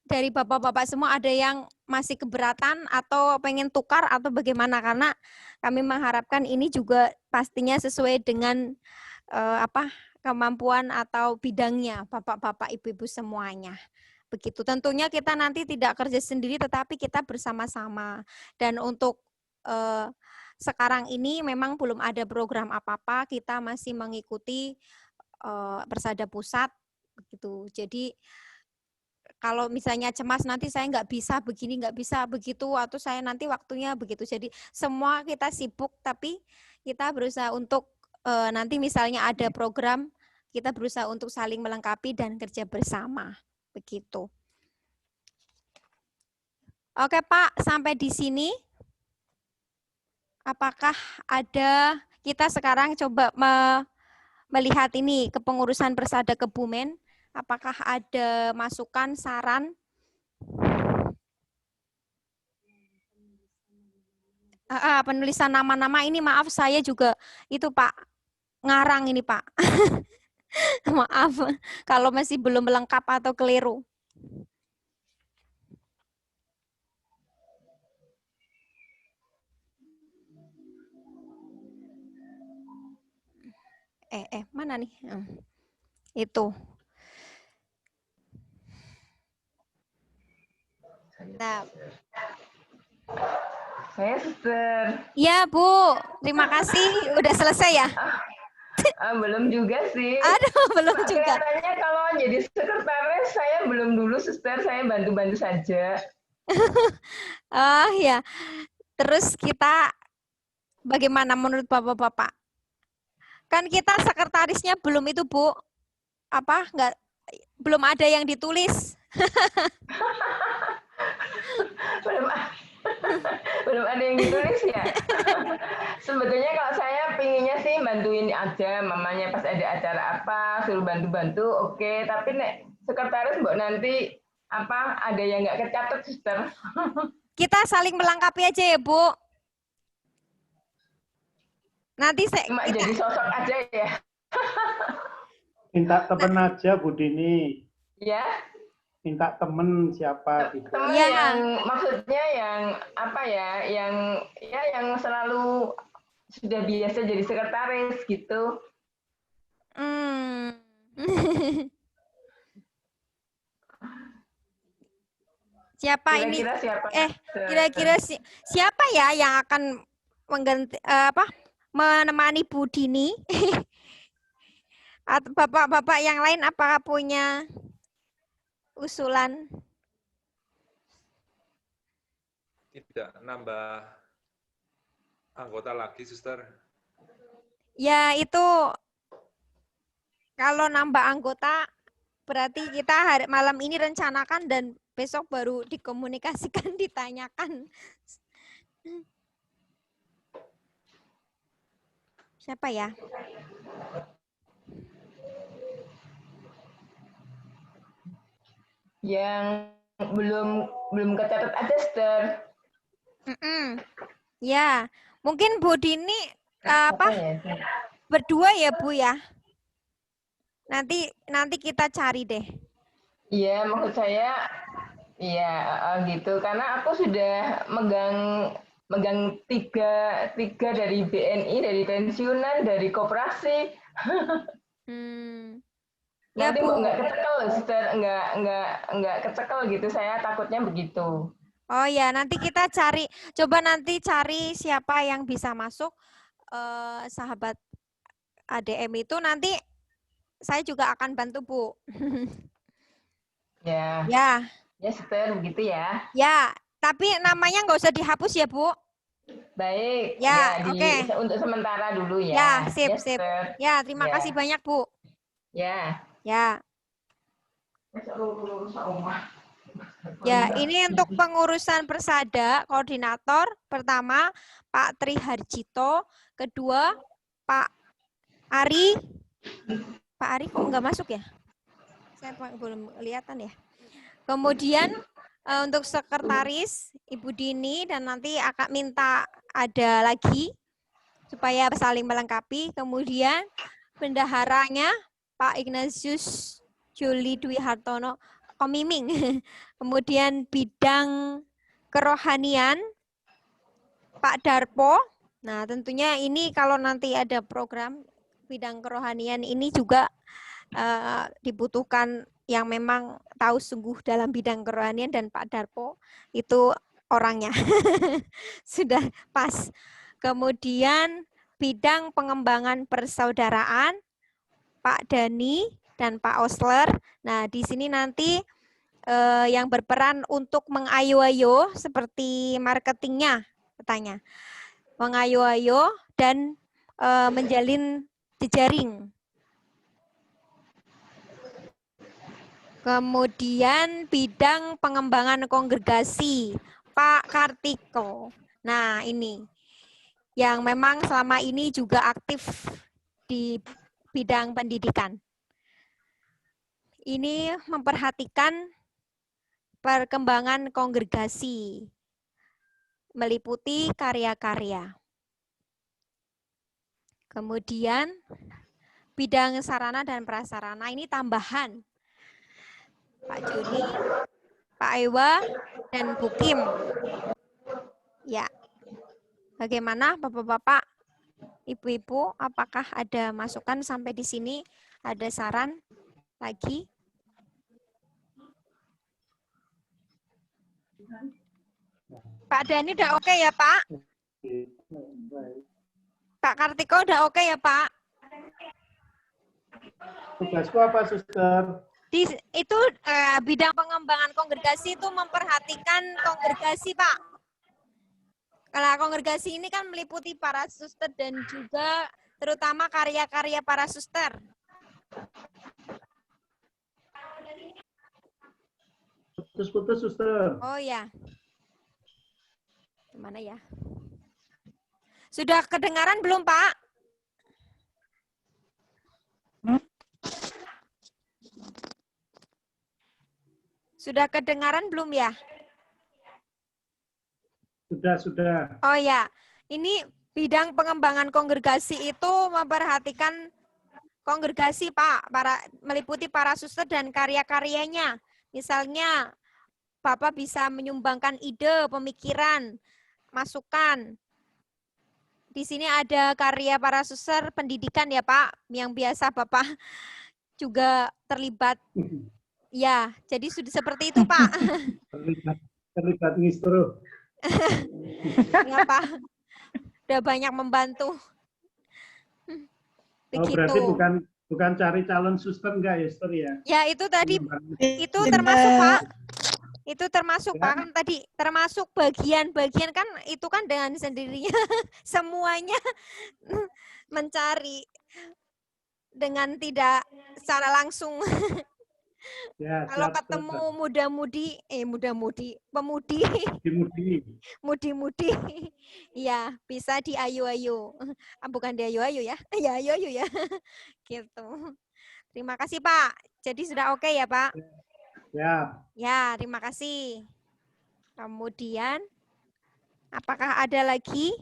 dari bapak-bapak semua ada yang masih keberatan atau pengen tukar atau bagaimana, karena kami mengharapkan ini juga pastinya sesuai dengan kemampuan atau bidangnya bapak-bapak ibu-ibu semuanya. Begitu. Tentunya kita nanti tidak kerja sendiri tetapi kita bersama-sama. Dan untuk sekarang ini memang belum ada program apa-apa, kita masih mengikuti Persada Pusat begitu. Jadi kalau misalnya cemas nanti saya nggak bisa begini, nggak bisa begitu, atau saya nanti waktunya begitu. Jadi semua kita sibuk, tapi kita berusaha untuk nanti misalnya ada program, kita berusaha untuk saling melengkapi dan kerja bersama. Begitu. Oke Pak, sampai di sini. Apakah ada, kita sekarang coba melihat ini kepengurusan Persada Kebumen, apakah ada masukan, saran? Penulisan nama-nama ini maaf saya juga itu Pak, ngarang ini Pak. Maaf kalau masih belum lengkap atau keliru. Mana nih? Itu. Nah. Saya suster. Iya Bu, terima kasih. Udah selesai ya? Belum juga sih. Aduh, belum juga. Katanya kalau jadi sekretaris saya belum dulu suster, saya bantu-bantu saja. Oh ya. Terus kita bagaimana menurut bapak-bapak? Kan kita sekretarisnya belum itu Bu, belum ada yang ditulis. belum ada yang ditulis ya. Sebetulnya kalau saya pinginnya sih bantuin aja, mamanya pas ada acara apa suruh bantu-bantu, oke. Tapi nek sekretaris mbok nanti ada yang nggak kecatat suster. Kita saling melengkapi aja ya Bu. Nanti cuma jadi sosok aja ya. Minta temen aja Bu Dini. Ya. Minta temen siapa gitu. Temen ya. Yang maksudnya yang yang selalu sudah biasa jadi sekretaris gitu. Siapa kira-kira ini? Siapa? Kira-kira siapa ya yang akan mengganti menemani Bu Dini? Atau bapak-bapak yang lain apakah punya usulan? Tidak nambah anggota lagi, suster. Ya, itu kalau nambah anggota berarti kita malam ini rencanakan dan besok baru dikomunikasikan, ditanyakan. Siapa ya? Yang belum kecatat ada, Sister. Ya, Mungkin Bu Dini berdua ya Bu ya. Nanti kita cari deh. Iya, maksud saya iya gitu karena aku sudah megang tiga dari BNI, dari pensiunan, dari koperasi. Ya, Nanti Bu. nggak kecekel, Sister, nggak kecekel gitu. Saya takutnya begitu. Oh ya, nanti kita cari. Coba nanti cari siapa yang bisa masuk sahabat ADM itu. Nanti saya juga akan bantu, Bu. Ya. Ya. Ya, Sister, begitu ya. Ya, tapi namanya nggak usah dihapus ya, Bu. Baik. Ya, ya oke. Untuk sementara dulu ya. Ya, sip, ya, sip. Sister. Ya, terima kasih banyak, Bu. Ya. Ya. Ya, ini untuk pengurusan Persada, koordinator pertama Pak Tri Harjito, kedua Pak Ari. Pak Ari kok nggak masuk ya? Saya belum kelihatan ya. Kemudian untuk sekretaris Ibu Dini dan nanti akan minta ada lagi supaya saling melengkapi. Kemudian bendaharanya Pak Ignatius Juli Dwi Hartono Komiming. Kemudian bidang kerohanian Pak Darpo. Nah, tentunya ini kalau nanti ada program bidang kerohanian ini juga dibutuhkan yang memang tahu sungguh dalam bidang kerohanian dan Pak Darpo itu orangnya. Sudah pas. Kemudian bidang pengembangan persaudaraan Pak Dani dan Pak Osler. Nah, di sini nanti yang berperan untuk mengayo-ayo seperti marketingnya, katanya. Mengayo-ayo dan menjalin jejaring. Kemudian bidang pengembangan kongregasi, Pak Kartiko. Nah, ini yang memang selama ini juga aktif di bidang pendidikan. Ini memperhatikan perkembangan kongregasi, meliputi karya-karya. Kemudian bidang sarana dan prasarana ini tambahan. Pak Joni, Pak Ewa, dan Bu Kim. Ya. Bagaimana Bapak-bapak, Ibu-ibu, apakah ada masukan sampai di sini? Ada saran lagi? Pak Dani udah oke ya, Pak? Pak Kartiko udah oke ya, Pak? Tugasku apa, Suster? Itu bidang pengembangan kongregasi itu memperhatikan kongregasi, Pak. Kalau kongregasi ini kan meliputi para suster dan juga terutama karya-karya para suster. Putus-putus, Suster. Oh ya. Gimana ya? Sudah kedengaran belum, Pak? Sudah kedengaran belum ya? Sudah. Oh ya, ini bidang pengembangan kongregasi itu memperhatikan kongregasi, Pak, meliputi para suster dan karya-karyanya. Misalnya, Bapak bisa menyumbangkan ide, pemikiran, masukan. Di sini ada karya para suster pendidikan ya, Pak, yang biasa Bapak juga terlibat. Ya, jadi sudah seperti itu, Pak. Terlibat ngistro. Ya, Pak. Udah banyak membantu. Oh, berarti bukan cari calon suster enggak ya, Suster ya? Ya, itu tadi itu termasuk, Pak. Itu termasuk, Pak, kan tadi termasuk bagian-bagian kan itu kan dengan sendirinya semuanya mencari dengan tidak secara langsung. Ya, kalau ketemu mudi-mudi, ya bisa diayu-ayu, bukan diayu-ayu ya, ya ayu-ayu ya, gitu. Terima kasih Pak. Jadi sudah oke ya Pak? Ya. Ya, terima kasih. Kemudian, apakah ada lagi?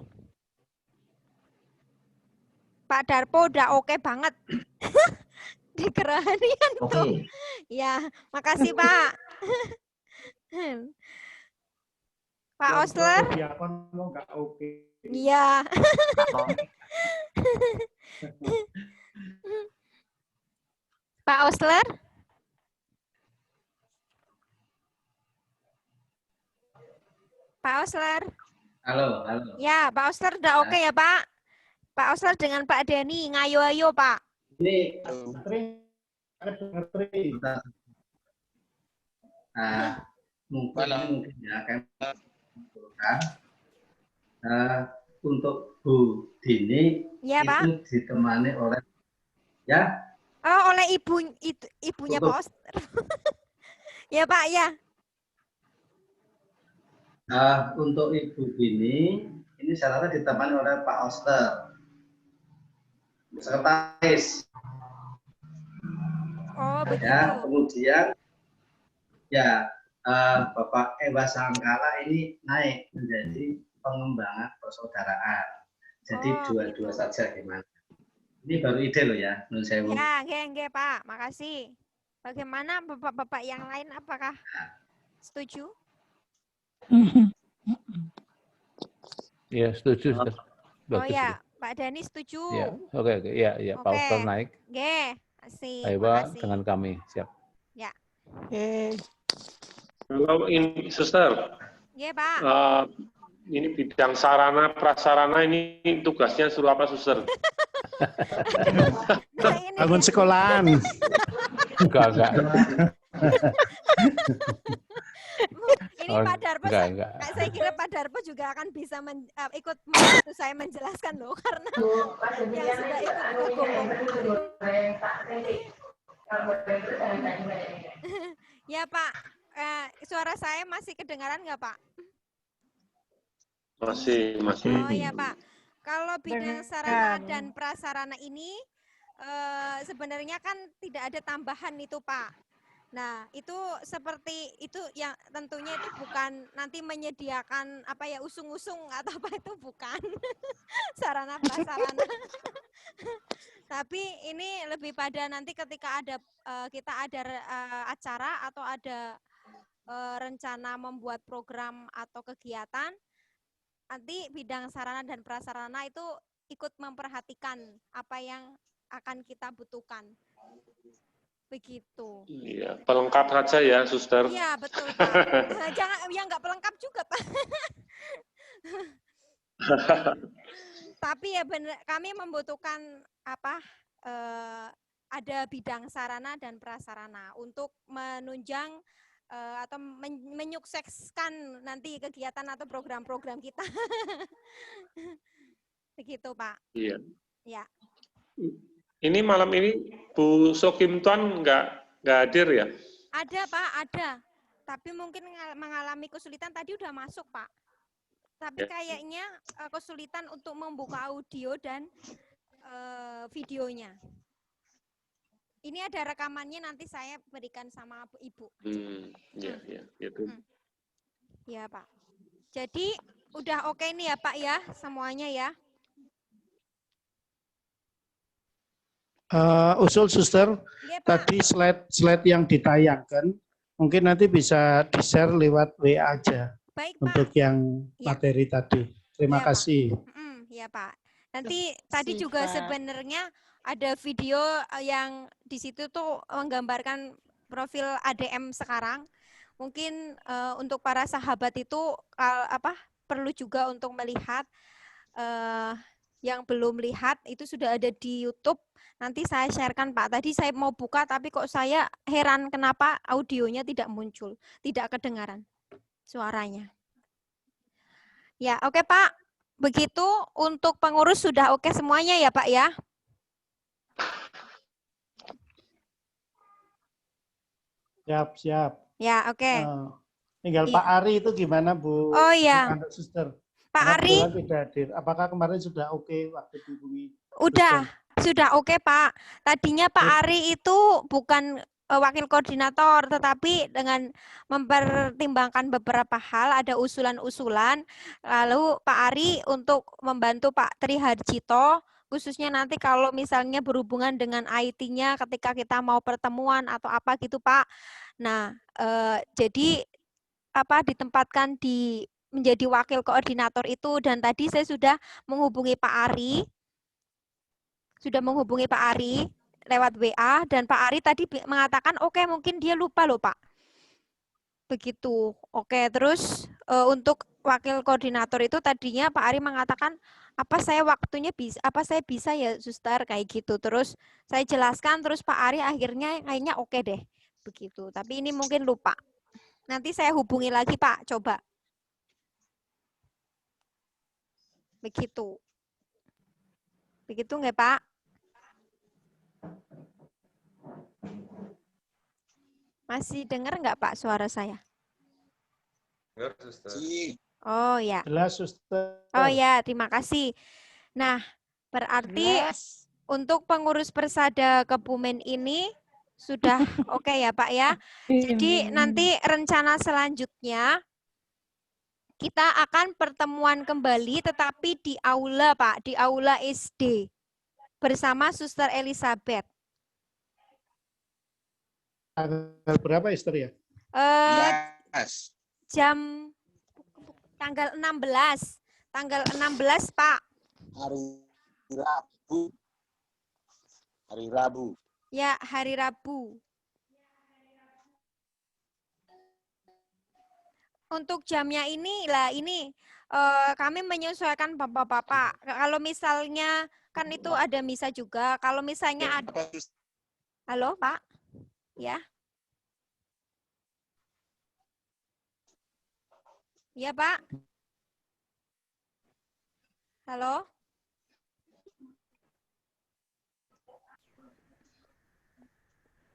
Pak Darpo udah oke banget. Di kerahanian Oke. tuh. Ya, makasih Pak. Pak Osler. Diakon mau nggak oke. Iya. Pak Osler. Pak Osler. Halo, halo. Ya, Pak Osler udah oke ya Pak? Pak Osler dengan Pak Denny, ngayo-ayo Pak. Ini mungkin ya akan untuk Bu Dini ya, itu Pak? ditemani oleh ya. Oh, oleh ibunya untuk, Pak Osler. Ya Pak, ya. Untuk Ibu Dini ini syaratnya ditemani oleh Pak Osler, sekretaris. Oh, begitu. Ya, kemudian ya Bapak Ewa Sangkala ini naik menjadi pengembangan persaudaraan. Jadi dua-dua saja gimana? Ini baru ide loh ya, menurut saya. Ya, nggih, Pak. Makasih. Bagaimana Bapak-bapak yang lain apakah setuju? Ya, setuju. Oh ya, Pak Dani setuju. Ya, oke. Ya, Pak Osler naik. Nggih, makasih. Ayo Pak, dengan kami. Siap. Ya. Kalau ini, Suster. Iya, Pak. Ini bidang sarana prasarana ini tugasnya suruh apa, Suster? Bangun sekolahan. Enggak. Ini Pak Darpo, saya kira Pak Darpo juga akan bisa ikut membantu saya menjelaskan loh, karena yang sudah ikut ya Pak, suara saya masih kedengaran nggak Pak? Masih. Oh ya Pak, kalau bidang sarana dan prasarana ini sebenarnya kan tidak ada tambahan itu Pak. Nah, itu seperti itu yang tentunya itu bukan nanti menyediakan apa ya usung-usung atau apa itu bukan sarana prasarana. Tapi ini lebih pada nanti ketika ada kita ada acara atau ada rencana membuat program atau kegiatan, nanti bidang sarana dan prasarana itu ikut memperhatikan apa yang akan kita butuhkan. Begitu. Iya, pelengkap saja ya, Suster. Iya, betul Pak. Jangan yang nggak pelengkap juga Pak. Tapi ya benar, kami membutuhkan apa? Ada bidang sarana dan prasarana untuk menunjang atau menyukseskan nanti kegiatan atau program-program kita. Begitu Pak. Iya. Ya. Ini malam ini Bu Sokim Tuan nggak hadir ya? Ada Pak, ada. Tapi mungkin mengalami kesulitan, tadi udah masuk Pak. Tapi kayaknya kesulitan untuk membuka audio dan videonya. Ini ada rekamannya, nanti saya berikan sama Ibu. Iya, gitu. Ya Pak. Jadi udah oke nih ya Pak ya, semuanya ya. Usul Suster, tadi slide yang ditayangkan mungkin nanti bisa di-share lewat WA aja. Baik, untuk Pak. yang materi tadi. Terima kasih. Ya Pak. Nanti tadi juga sebenarnya ada video yang di situ tuh menggambarkan profil ADM sekarang. Mungkin untuk para sahabat itu perlu juga untuk melihat. Yang belum lihat itu sudah ada di YouTube. Nanti saya sharekan Pak. Tadi saya mau buka tapi kok saya heran kenapa audionya tidak muncul, tidak kedengaran suaranya. Ya, oke Pak. Begitu untuk pengurus sudah oke semuanya ya Pak ya? Siap. Ya, oke. Tinggal Pak Ari itu gimana Bu? Oh iya. Suster. Pak Ari. Tidak hadir. Apakah kemarin sudah oke waktu dihubungi? Sudah oke Pak. Tadinya Pak Ari itu bukan wakil koordinator, tetapi dengan mempertimbangkan beberapa hal, ada usulan-usulan, lalu Pak Ari untuk membantu Pak Tri Harjito, khususnya nanti kalau misalnya berhubungan dengan IT-nya ketika kita mau pertemuan atau apa gitu Pak. Nah, jadi ditempatkan menjadi wakil koordinator itu, dan tadi saya sudah menghubungi Pak Ari. Lewat WA, dan Pak Ari tadi mengatakan oke, mungkin dia lupa loh Pak. Begitu. Oke, terus untuk wakil koordinator itu tadinya Pak Ari mengatakan saya bisa ya Suster kayak gitu. Terus saya jelaskan, terus Pak Ari akhirnya kayaknya oke deh. Begitu. Tapi ini mungkin lupa. Nanti saya hubungi lagi Pak, coba. Begitu. Begitu nggak Pak? Masih dengar nggak Pak suara saya? Dengar, Suster. Oh ya. Jelas, Suster. Oh ya, terima kasih. Nah, berarti untuk pengurus Persada Kebumen ini sudah oke ya Pak ya. Jadi nanti rencana selanjutnya kita akan pertemuan kembali, tetapi di aula Pak, di aula SD bersama Suster Elizabeth. Tanggal berapa Esther ya? Jam tanggal 16. Tanggal 16, Pak. Hari Rabu. Ya, hari Rabu. Untuk jamnya ini kami menyesuaikan Bapak-bapak. Kalau misalnya kan itu ada misa juga. Kalau misalnya ada. Halo, Pak. Ya. Ya, Pak. Halo.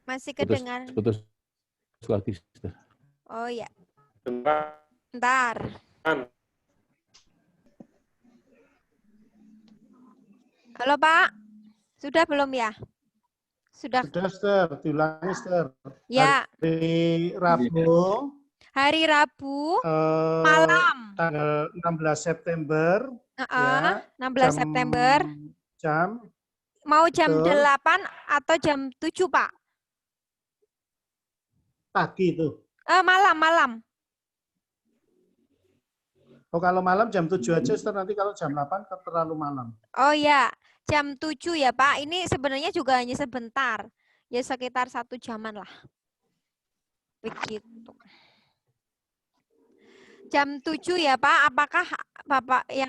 Masih kedengar? Putus lagi. Oh ya. Bentar. Halo, Pak. Sudah belum ya? Sudah, Esther. Diulangi, Esther. Ya. Hari Rabu malam. Tanggal 16 September. 16 September. Mau jam 8 atau jam 7, Pak? Pagi itu. Malam. Oh, kalau malam jam 7 aja, Esther. Nanti kalau jam 8 terlalu malam. Oh ya, jam 7 ya, Pak. Ini sebenarnya juga hanya sebentar. Ya sekitar 1 jaman lah. Begitu. Jam 7 ya, Pak. Apakah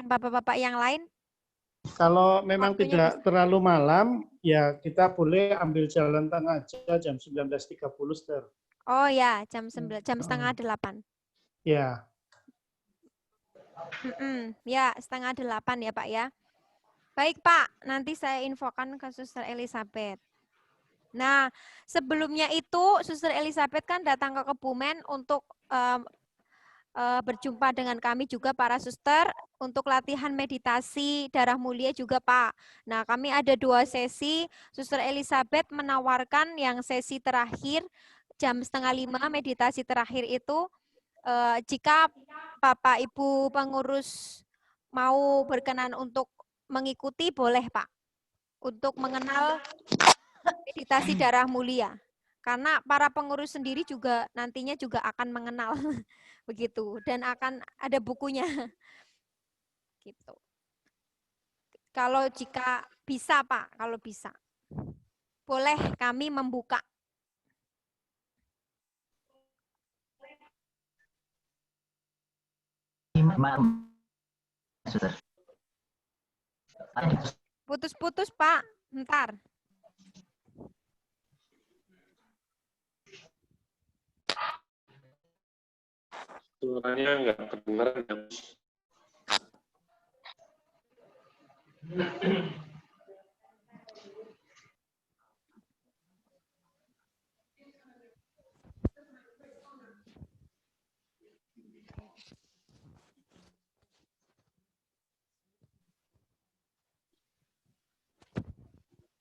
Bapak-bapak yang lain? Kalau memang tidak terlalu malam, ya kita boleh ambil jalan tengah aja jam 19.30, Esther. Oh ya, jam setengah 8. Ya. Ya, setengah 8 ya, Pak ya. Baik, Pak. Nanti saya infokan ke Suster Elizabeth. Nah, sebelumnya itu Suster Elizabeth kan datang ke Kebumen untuk berjumpa dengan kami juga para suster untuk latihan meditasi darah mulia juga, Pak. Nah, kami ada 2 sesi. Suster Elizabeth menawarkan yang sesi terakhir jam 4:30 meditasi terakhir itu jika Bapak Ibu pengurus mau berkenan untuk mengikuti, boleh Pak, untuk mengenal meditasi darah mulia. Karena para pengurus sendiri juga nantinya juga akan mengenal begitu, dan akan ada bukunya gitu. Kalau jika bisa Pak, kalau bisa boleh kami membuka. Putus-putus Pak, bentar. Suaranya nggak kedengeran.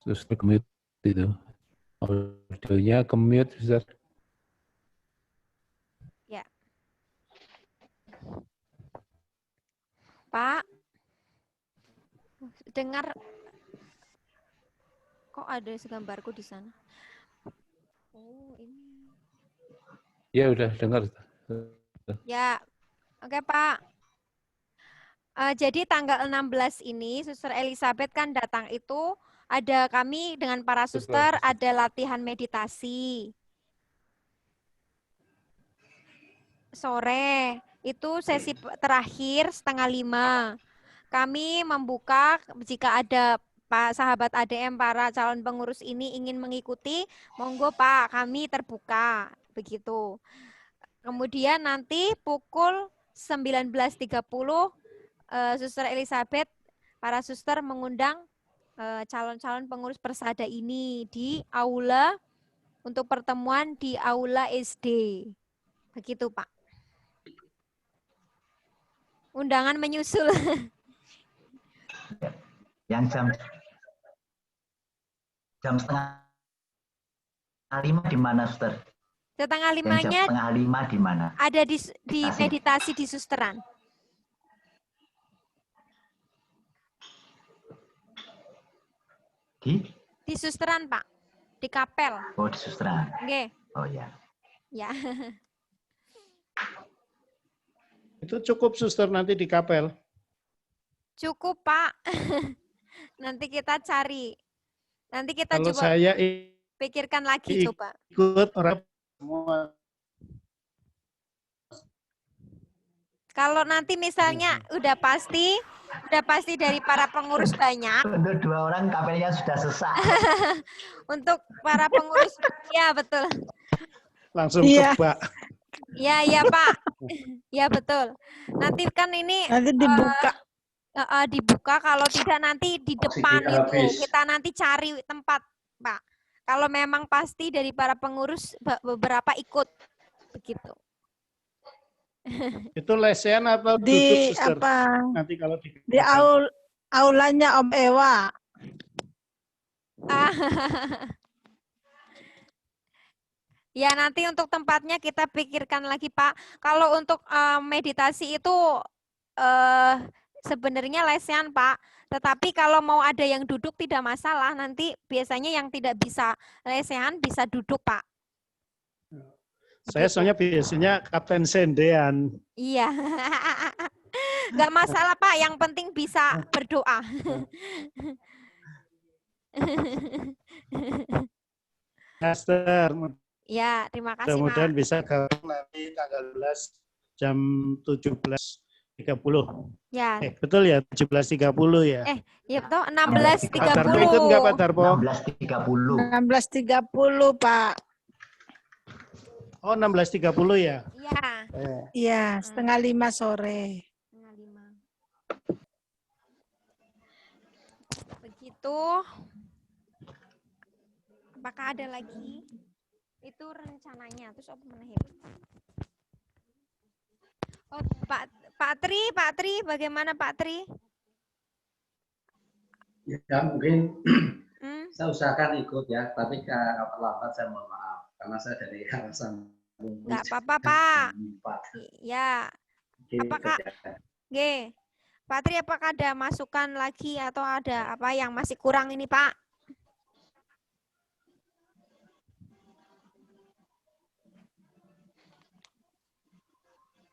Terus ke-mute itu. Audionya ke-mute, Suster. Ya. Pak, dengar Kok ada gambarku di sana? Oh, ini. Ya udah dengar. Ya, oke Pak. Jadi tanggal 16 ini, Suster Elizabeth kan datang itu, ada kami dengan para suster, ada latihan meditasi. Sore, itu sesi terakhir 4:30. Kami membuka jika ada Pak sahabat ADM para calon pengurus ini ingin mengikuti, monggo Pak, kami terbuka begitu. Kemudian nanti pukul 19.30 Suster Elizabeth, para suster mengundang calon-calon pengurus Persada ini di aula untuk pertemuan di aula SD. Begitu Pak. Undangan menyusul. Yang jam 4:30 di mana, Suster? 4:30-nya Jam 4:30 di mana? ada di meditasi di susteran. Di susteran, Pak. Di kapel. Oh, di susteran. Oke. Oh ya. Ya. Itu cukup suster nanti di kapel. Cukup, Pak. Nanti kita cari. Nanti kita Kalau coba saya pikirkan lagi coba. Ikut orang semua. Kalau nanti misalnya udah pasti dari para pengurus banyak. Untuk 2 orang kapelnya sudah sesak. Untuk para pengurus, ya betul. Langsung coba. Iya Pak. Ya betul. Nanti kan ini nanti dibuka. Dibuka, kalau tidak nanti di depan itu kita nanti cari tempat, Pak. Kalau memang pasti dari para pengurus beberapa ikut begitu. Itu lesehan atau Di duduk suster? apa? Nanti kalau di aulanya Om Ewa. Ya nanti untuk tempatnya kita pikirkan lagi Pak. Kalau untuk meditasi itu sebenarnya lesehan Pak. Tetapi kalau mau ada yang duduk tidak masalah. Nanti biasanya yang tidak bisa lesehan bisa duduk Pak. Saya soalnya biasanya kapten sendean. Iya. Nggak masalah Pak. Yang penting bisa berdoa. Master. Ya, terima kasih Mudah-mudahan Pak. bisa gabung nanti tanggal 12 jam 17.30. Ya. Betul ya, 17.30 ya. Ya betul, 16.30. Pak Darpo ikut nggak Pak Darpo? 16.30. 16.30 Pak. Oh, 16.30 ya? Iya. Iya, 4:30 sore. Begitu. Apakah ada lagi? Itu rencananya. Terus apa mana ya? Oh, Pak Tri, bagaimana Pak Tri? Ya mungkin saya usahakan ikut ya, tapi kalau terlambat saya mohon maaf karena saya dari arah Sambung. Nggak apa-apa Pak. Ya. Apakah Pak Tri, apakah ada masukan lagi atau ada apa yang masih kurang ini Pak?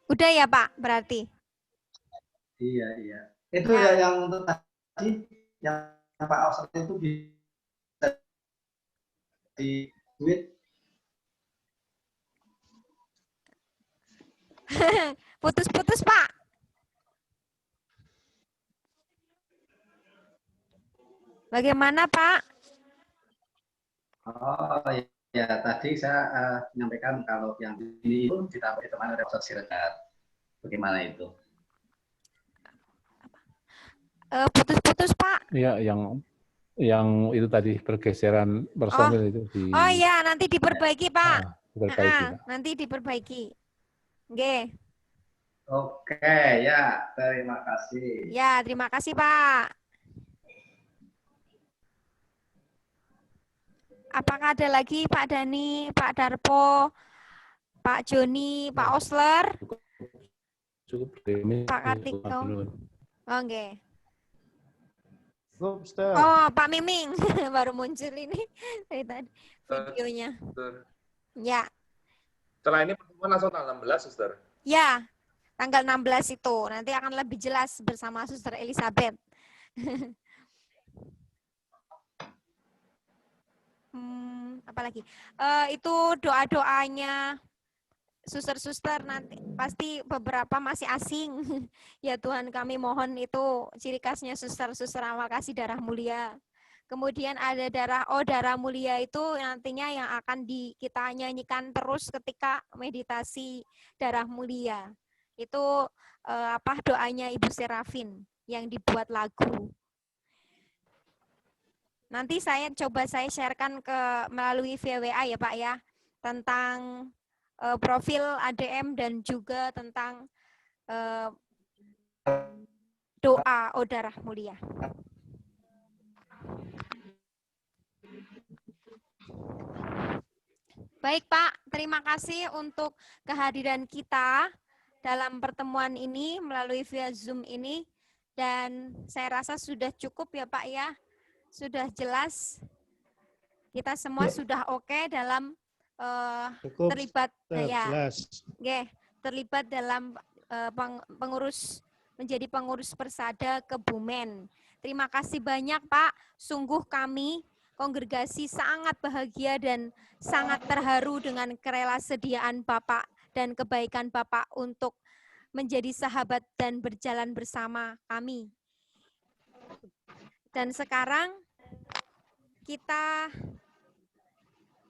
Udah ya Pak, berarti? Iya. Itu ya yang untuk tadi, yang Pak Ausat itu bisa di duit. Putus-putus Pak. Bagaimana Pak? Oh ya, tadi saya menyampaikan kalau yang ini itu ditambah teman ada Ustaz Siregar. Bagaimana itu? Putus-putus Pak. Iya, yang itu tadi pergeseran personil itu di. Oh iya, nanti diperbaiki Pak. Diperbaiki, Pak. Nanti diperbaiki. Oke. Oke, ya, terima kasih. Ya, terima kasih Pak. Apakah ada lagi Pak Dani, Pak Darpo, Pak Joni, Pak Osler? Cukup ini. Pak Kartiko. Oke. Suster. Oh, Pak Miming baru muncul ini dari tadi videonya. Ya. Setelah ini pertemuan langsung tanggal 16, Suster. Ya, tanggal 16 itu. Nanti akan lebih jelas bersama Suster Elizabeth. Apalagi? Itu doa-doanya suster-suster nanti pasti beberapa masih asing. Ya Tuhan, kami mohon itu ciri khasnya suster-suster amal kasih darah mulia. Kemudian ada darah mulia itu nantinya yang akan kita nyanyikan terus ketika meditasi darah mulia. Itu doanya Ibu Serafin yang dibuat lagu. Nanti saya sharekan melalui via WA ya Pak ya, tentang profil ADM dan juga tentang doa darah mulia. Baik Pak, terima kasih untuk kehadiran kita dalam pertemuan ini melalui via Zoom ini. Dan saya rasa sudah cukup ya Pak ya, sudah jelas. Kita semua sudah oke dalam terlibat terlibat dalam menjadi pengurus Persada Kebumen. Terima kasih banyak Pak, sungguh kami kongregasi sangat bahagia dan sangat terharu dengan kerelasediaan Bapak dan kebaikan Bapak untuk menjadi sahabat dan berjalan bersama kami. Dan sekarang kita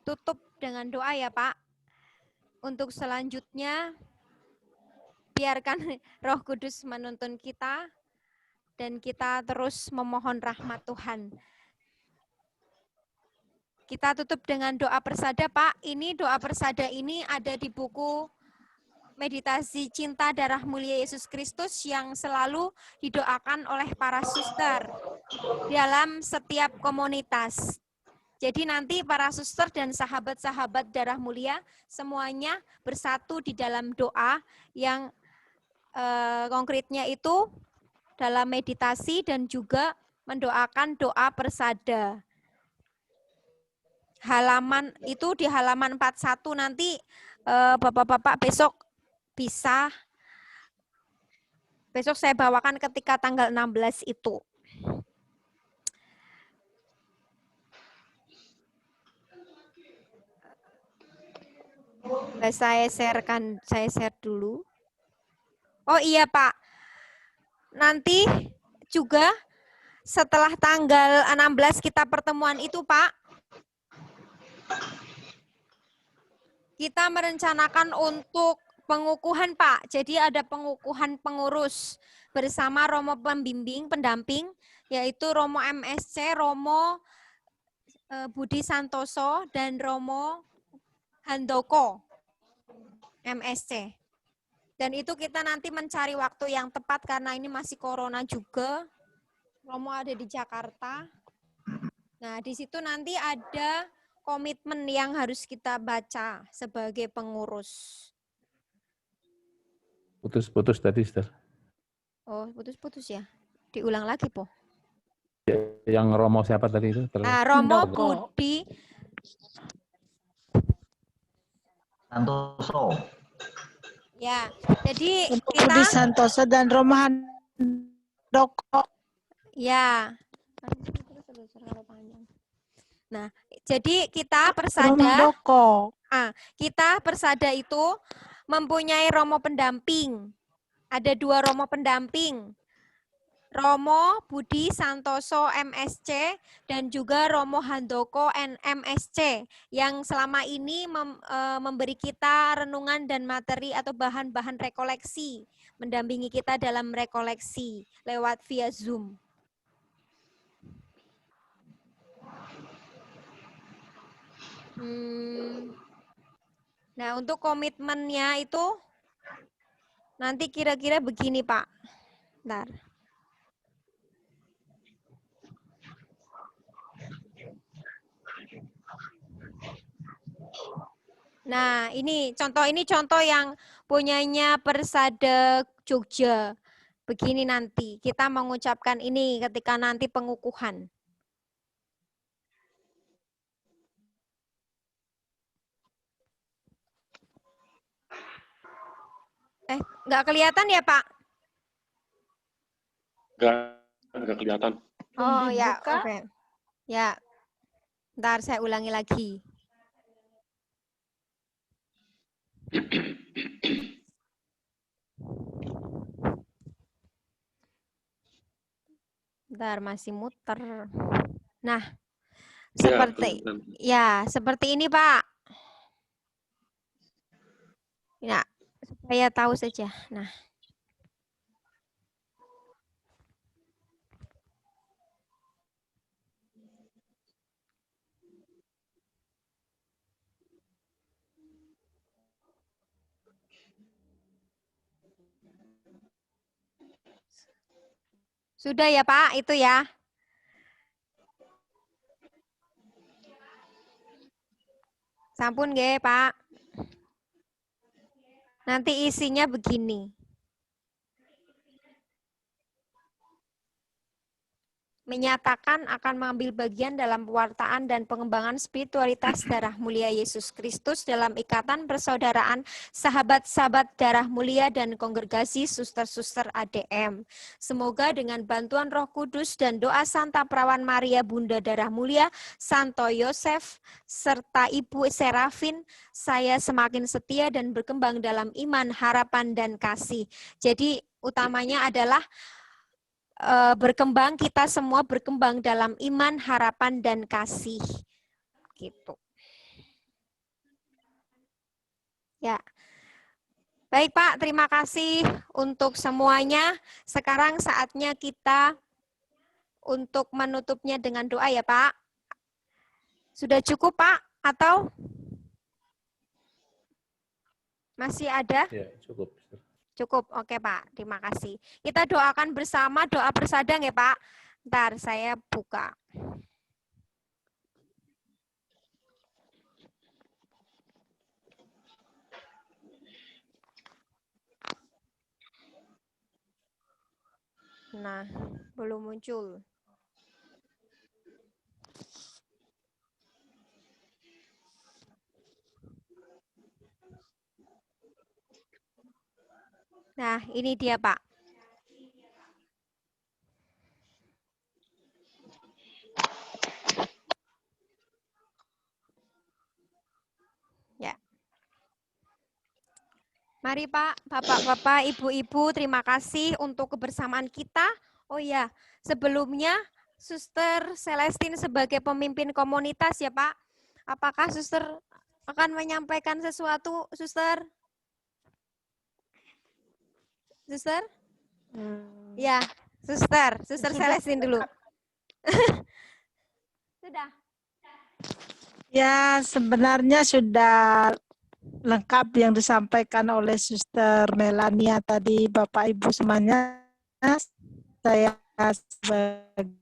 tutup dengan doa ya Pak. Untuk selanjutnya, biarkan Roh Kudus menuntun kita dan kita terus memohon rahmat Tuhan. Kita tutup dengan doa persada, Pak. Ini doa persada ini ada di buku Meditasi Cinta Darah Mulia Yesus Kristus yang selalu didoakan oleh para suster dalam setiap komunitas. Jadi nanti para suster dan sahabat-sahabat darah mulia semuanya bersatu di dalam doa yang konkretnya itu dalam meditasi dan juga mendoakan doa persada. Halaman itu di halaman 41 nanti Bapak-bapak besok saya bawakan ketika tanggal 16 itu. Saya share dulu. Oh iya Pak, nanti juga setelah tanggal 16 kita pertemuan itu Pak, kita merencanakan untuk pengukuhan Pak. Jadi ada pengukuhan pengurus bersama Romo pembimbing, pendamping, yaitu Romo MSC, Romo Budi Santoso, dan Romo Handoko MSC. Dan itu kita nanti mencari waktu yang tepat karena ini masih corona juga. Romo ada di Jakarta. Nah, di situ nanti ada komitmen yang harus kita baca sebagai pengurus. Putus-putus tadi, Sister. Oh, putus-putus ya? Diulang lagi, Po. Yang Romo siapa tadi itu? Romo Budi Santoso. Ya, jadi kita Budi Santoso dan Romo Handoko. Ya. Nah, jadi kita persada, kita persada itu mempunyai Romo pendamping. Ada 2 Romo pendamping. Romo Budi Santoso MSC dan juga Romo Handoko MSC yang selama ini memberi kita renungan dan materi atau bahan-bahan rekoleksi, mendampingi kita dalam rekoleksi lewat via Zoom. Nah, untuk komitmennya itu nanti kira-kira begini, Pak. Bentar. Nah, ini contoh yang punyanya Persada Jogja. begini nanti. Kita mengucapkan ini ketika nanti pengukuhan. Nggak kelihatan ya, Pak? Nggak kelihatan. Oh ya, oke. Ya, ntar saya ulangi lagi. Bentar, masih muter. Nah, seperti ini, Pak. Ya, supaya tahu saja. Nah. Sudah ya, Pak, itu ya. Sampun nggih, Pak. Nanti isinya begini. Menyatakan akan mengambil bagian dalam pewartaan dan pengembangan spiritualitas darah mulia Yesus Kristus dalam ikatan persaudaraan sahabat-sahabat darah mulia dan kongregasi suster-suster ADM. Semoga dengan bantuan Roh Kudus dan doa Santa Perawan Maria Bunda Darah Mulia, Santo Yosef, serta Ibu Serafin, saya semakin setia dan berkembang dalam iman, harapan, dan kasih. Jadi utamanya adalah berkembang, kita semua berkembang dalam iman, harapan, dan kasih. Gitu. Ya. Baik, Pak, terima kasih untuk semuanya. Sekarang saatnya kita untuk menutupnya dengan doa ya, Pak. Sudah cukup, Pak? Atau masih ada? Ya, cukup. Cukup, oke Pak, terima kasih. Kita doakan bersama, doa bersadang ya Pak. Ntar saya buka. Nah, belum muncul. Nah, ini dia, Pak. Ya. Mari, Pak, Bapak-bapak, Ibu-ibu, terima kasih untuk kebersamaan kita. Oh ya, sebelumnya Suster Celestine sebagai pemimpin komunitas ya, Pak. Apakah Suster akan menyampaikan sesuatu, Suster? Suster? Ya, Suster Celestine dulu. Sudah. Ya, sebenarnya sudah lengkap yang disampaikan oleh Suster Melania tadi, Bapak Ibu semuanya. Saya sebagai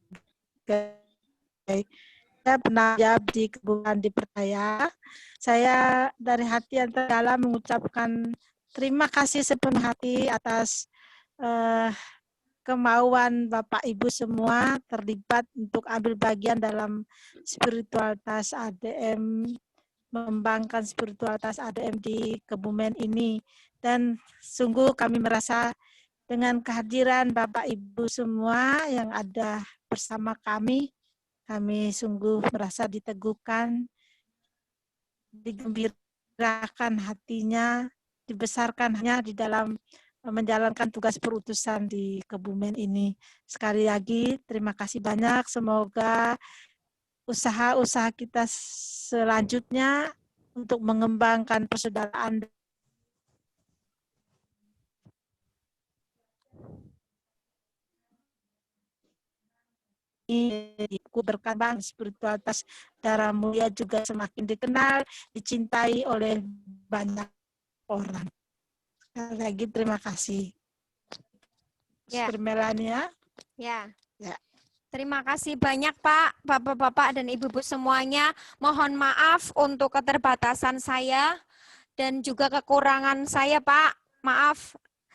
penajab di Kebumen Dipercaya, saya dari hati yang terdalam mengucapkan terima kasih sepenuh hati atas kemauan Bapak Ibu semua terlibat untuk ambil bagian dalam spiritualitas ADM, mengembangkan spiritualitas ADM di Kebumen ini. Dan sungguh kami merasa dengan kehadiran Bapak Ibu semua yang ada bersama kami sungguh merasa diteguhkan, digembirakan hatinya, dibesarkan hanya di dalam menjalankan tugas perutusan di Kebumen ini. Sekali lagi terima kasih banyak. Semoga usaha-usaha kita selanjutnya untuk mengembangkan persaudaraan berkembang, spiritualitas darah mulia juga semakin dikenal, dicintai oleh banyak orang. Sekali lagi terima kasih. Ya. Suster Melania. Ya. Terima kasih banyak Pak, Bapak-bapak dan Ibu-ibu semuanya. Mohon maaf untuk keterbatasan saya dan juga kekurangan saya Pak. Maaf.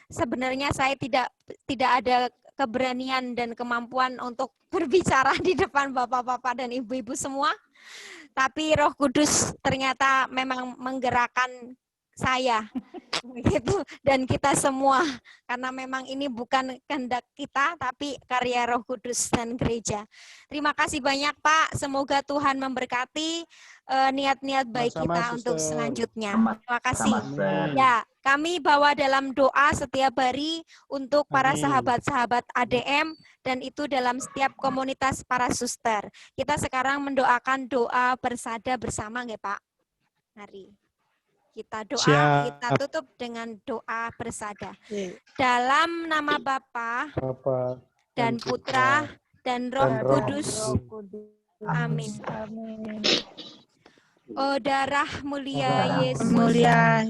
sebenarnya saya tidak ada keberanian dan kemampuan untuk berbicara di depan bapak-bapak dan ibu-ibu semua. Tapi Roh Kudus ternyata memang menggerakkan saya gitu dan kita semua, karena memang ini bukan kehendak kita tapi karya Roh Kudus dan gereja. Terima kasih banyak Pak, semoga Tuhan memberkati niat-niat baik kita untuk selanjutnya. Terima kasih. Ya, kami bawa dalam doa setiap hari untuk para sahabat-sahabat ADM dan itu dalam setiap komunitas para suster. Kita sekarang mendoakan doa bersada bersama nggih Pak. Mari. Kita doa, kita tutup dengan doa bersada. Dalam nama Bapa dan Putra dan Roh Kudus. Amin. Oh darah mulia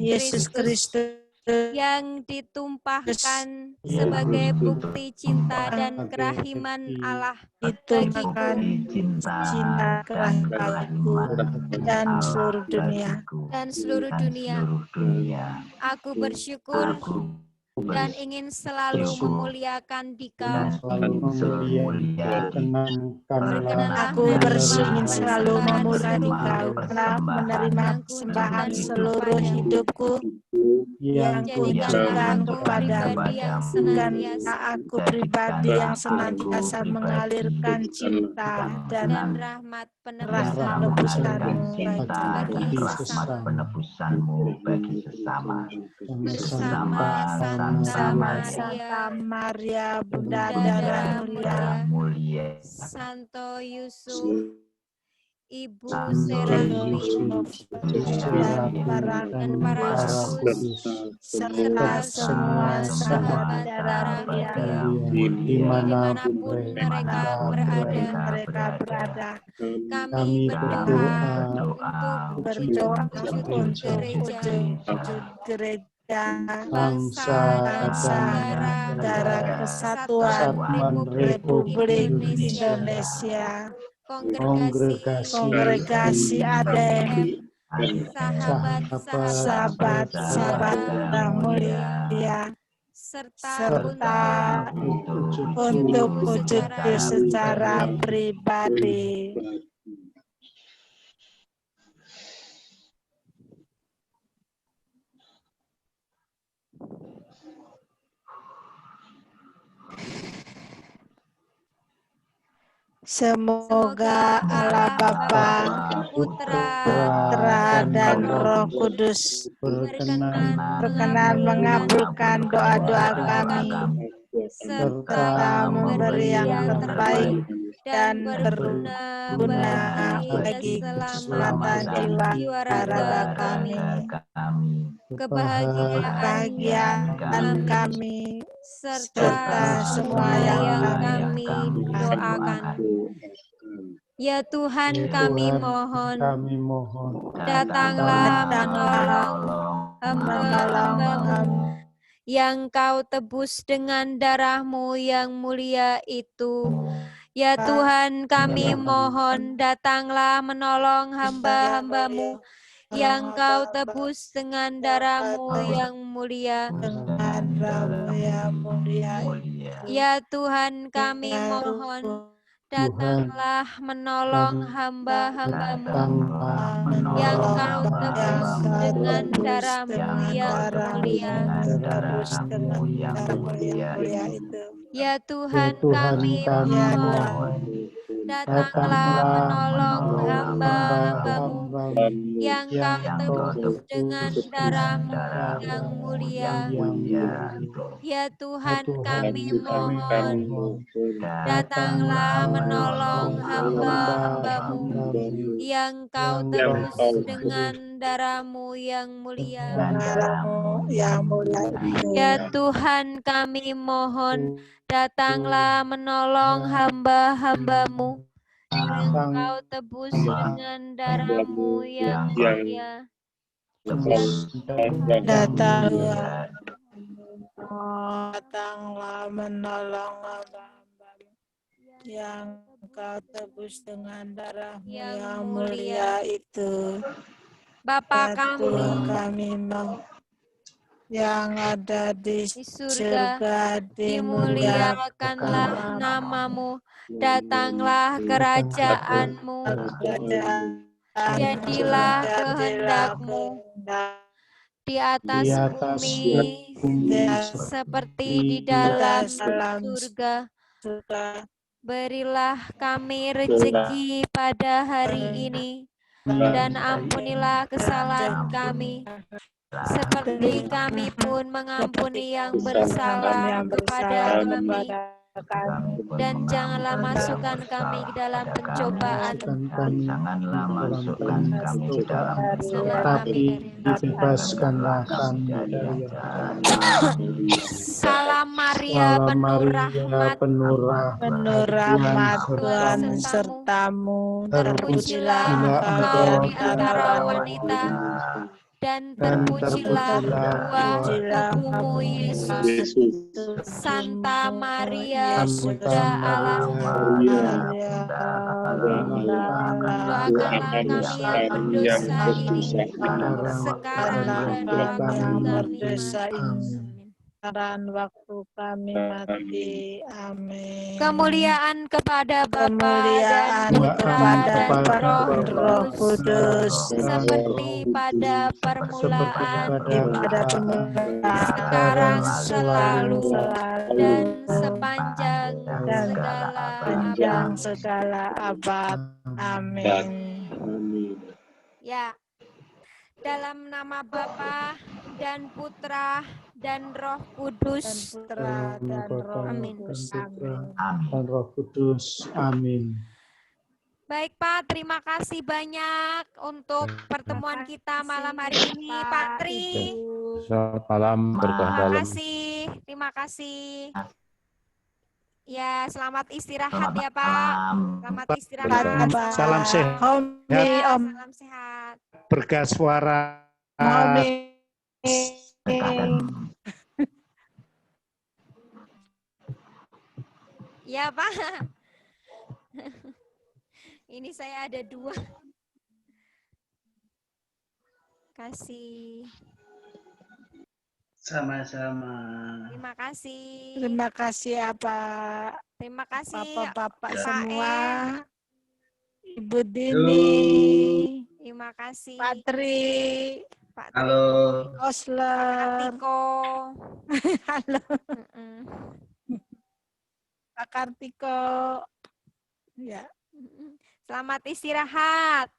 Yesus Kristus yang ditumpahkan sebagai bukti cinta dan kerahiman Allah bagiku cinta kerahimanku dan seluruh dunia. Aku bersyukur dan ingin selalu memuliakan Dikau. Aku ingin selalu memuliakan Dikau karena menerima persembahan seluruh hidupku yang kujanjikan kepadamu, dan aku pribadi yang senantiasa mengalirkan cinta dan rahmat penebusanmu bagi sesama bersama Santa Maria Bunda Darah Mulia, Santo Yusuf, Ibu Serafim dan para kudus serta semua sahabat darah dimanapun mereka berada. Kami berdoa untuk gereja, bangsa, negara kesatuan Republik Indonesia, kongregasi ADM, sahabat darah mulia, serta untuk wujudku secara pribadi. Semoga Allah Bapa, Putra, dan Roh Kudus berkenan mengabulkan doa-doa kami, serta memberi yang terbaik dan berguna bagi keselamatan jiwa raga kami, kebahagiaan kami, serta semua yang kami doakan. Ya Tuhan, kami mohon, datanglah menolong hamba-Mu yang Kau tebus dengan darah-Mu yang mulia itu. Ya Tuhan, kami mohon, datanglah menolong hamba-hamba-Mu yang Kau tebus dengan darah-Mu yang mulia. Ya Tuhan, kami mohon, datanglah menolong hamba-hamba-Mu yang Kau tebus dengan darah-Mu yang mulia. Ya Tuhan, kami mohon, datanglah menolong hamba-hamba-Mu yang Kau tebus dengan darah-Mu yang mulia. Ya Tuhan, kami mohon, datanglah menolong hamba-hamba-Mu yang Kau tebus dengan darah-Mu yang mulia. Ya Tuhan, kami mohon, datanglah menolong hamba-hamba-Mu yang Kau tebus dengan darah-Mu yang mulia. Datanglah menolong hamba-hamba-Mu yang Kau tebus dengan darah-Mu yang mulia itu. Bapa kami yang ada di surga, dimuliakanlah namamu, datanglah kerajaanmu, jadilah kehendakmu di atas bumi seperti di dalam surga. Berilah kami rezeki pada hari ini, dan ampunilah kesalahan kami, seperti kami pun mengampuni yang bersalah kepada kami. Dan janganlah masukkan kami ke dalam pencobaan, Janganlah masukkan kami ke dalam tapi dibebaskanlah kami dari Salam Maria, penuh rahmat, Tuhan sertamu, terpujilah engkau di antara wanita, dan terpujilah buah tubuhmu Yesus. Santa Maria, Bunda Allah, doakanlah kami yang berdosa ini, sekarang dan berdosa ini. Dan waktu kami mati. Amin. Kemuliaan kepada Bapa dan Putra dan Roh Kudus, seperti pada permulaan, sekarang, selalu, dan sepanjang segala abad. Amin. Ya, dalam nama Bapa dan Putra dan Roh Kudus. Amin. Dan Roh Kudus. Amin. Baik Pak, terima kasih banyak untuk pertemuan kita malam hari ini, Pak Tri. Selamat malam, berkah dalam. Terima kasih. Ya, selamat istirahat ya Pak. Selamat istirahat. Salam sehat. Salam sehat. Berkah suara. Ya Pak. Ini saya ada 2. Kasih. Sama-sama. Terima kasih. Terima kasih ya Pak. Terima kasih Bapak-bapak Pak semua. M. Ibu Dini. Terima kasih. Pak Tri. Pak Tri. Halo. Osler. Kartiko. Halo. Pak Kartiko. Ya. Selamat istirahat.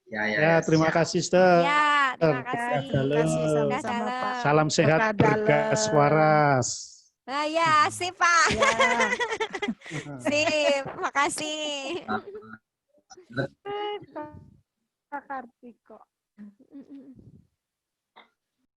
Ya, terima kasih, Sister. Ya, terima kasih. Sama-sama, Pak. Salam sehat, berkah waras. Nah, ya, sip, Pak. Sip, makasih. Pak Kartiko.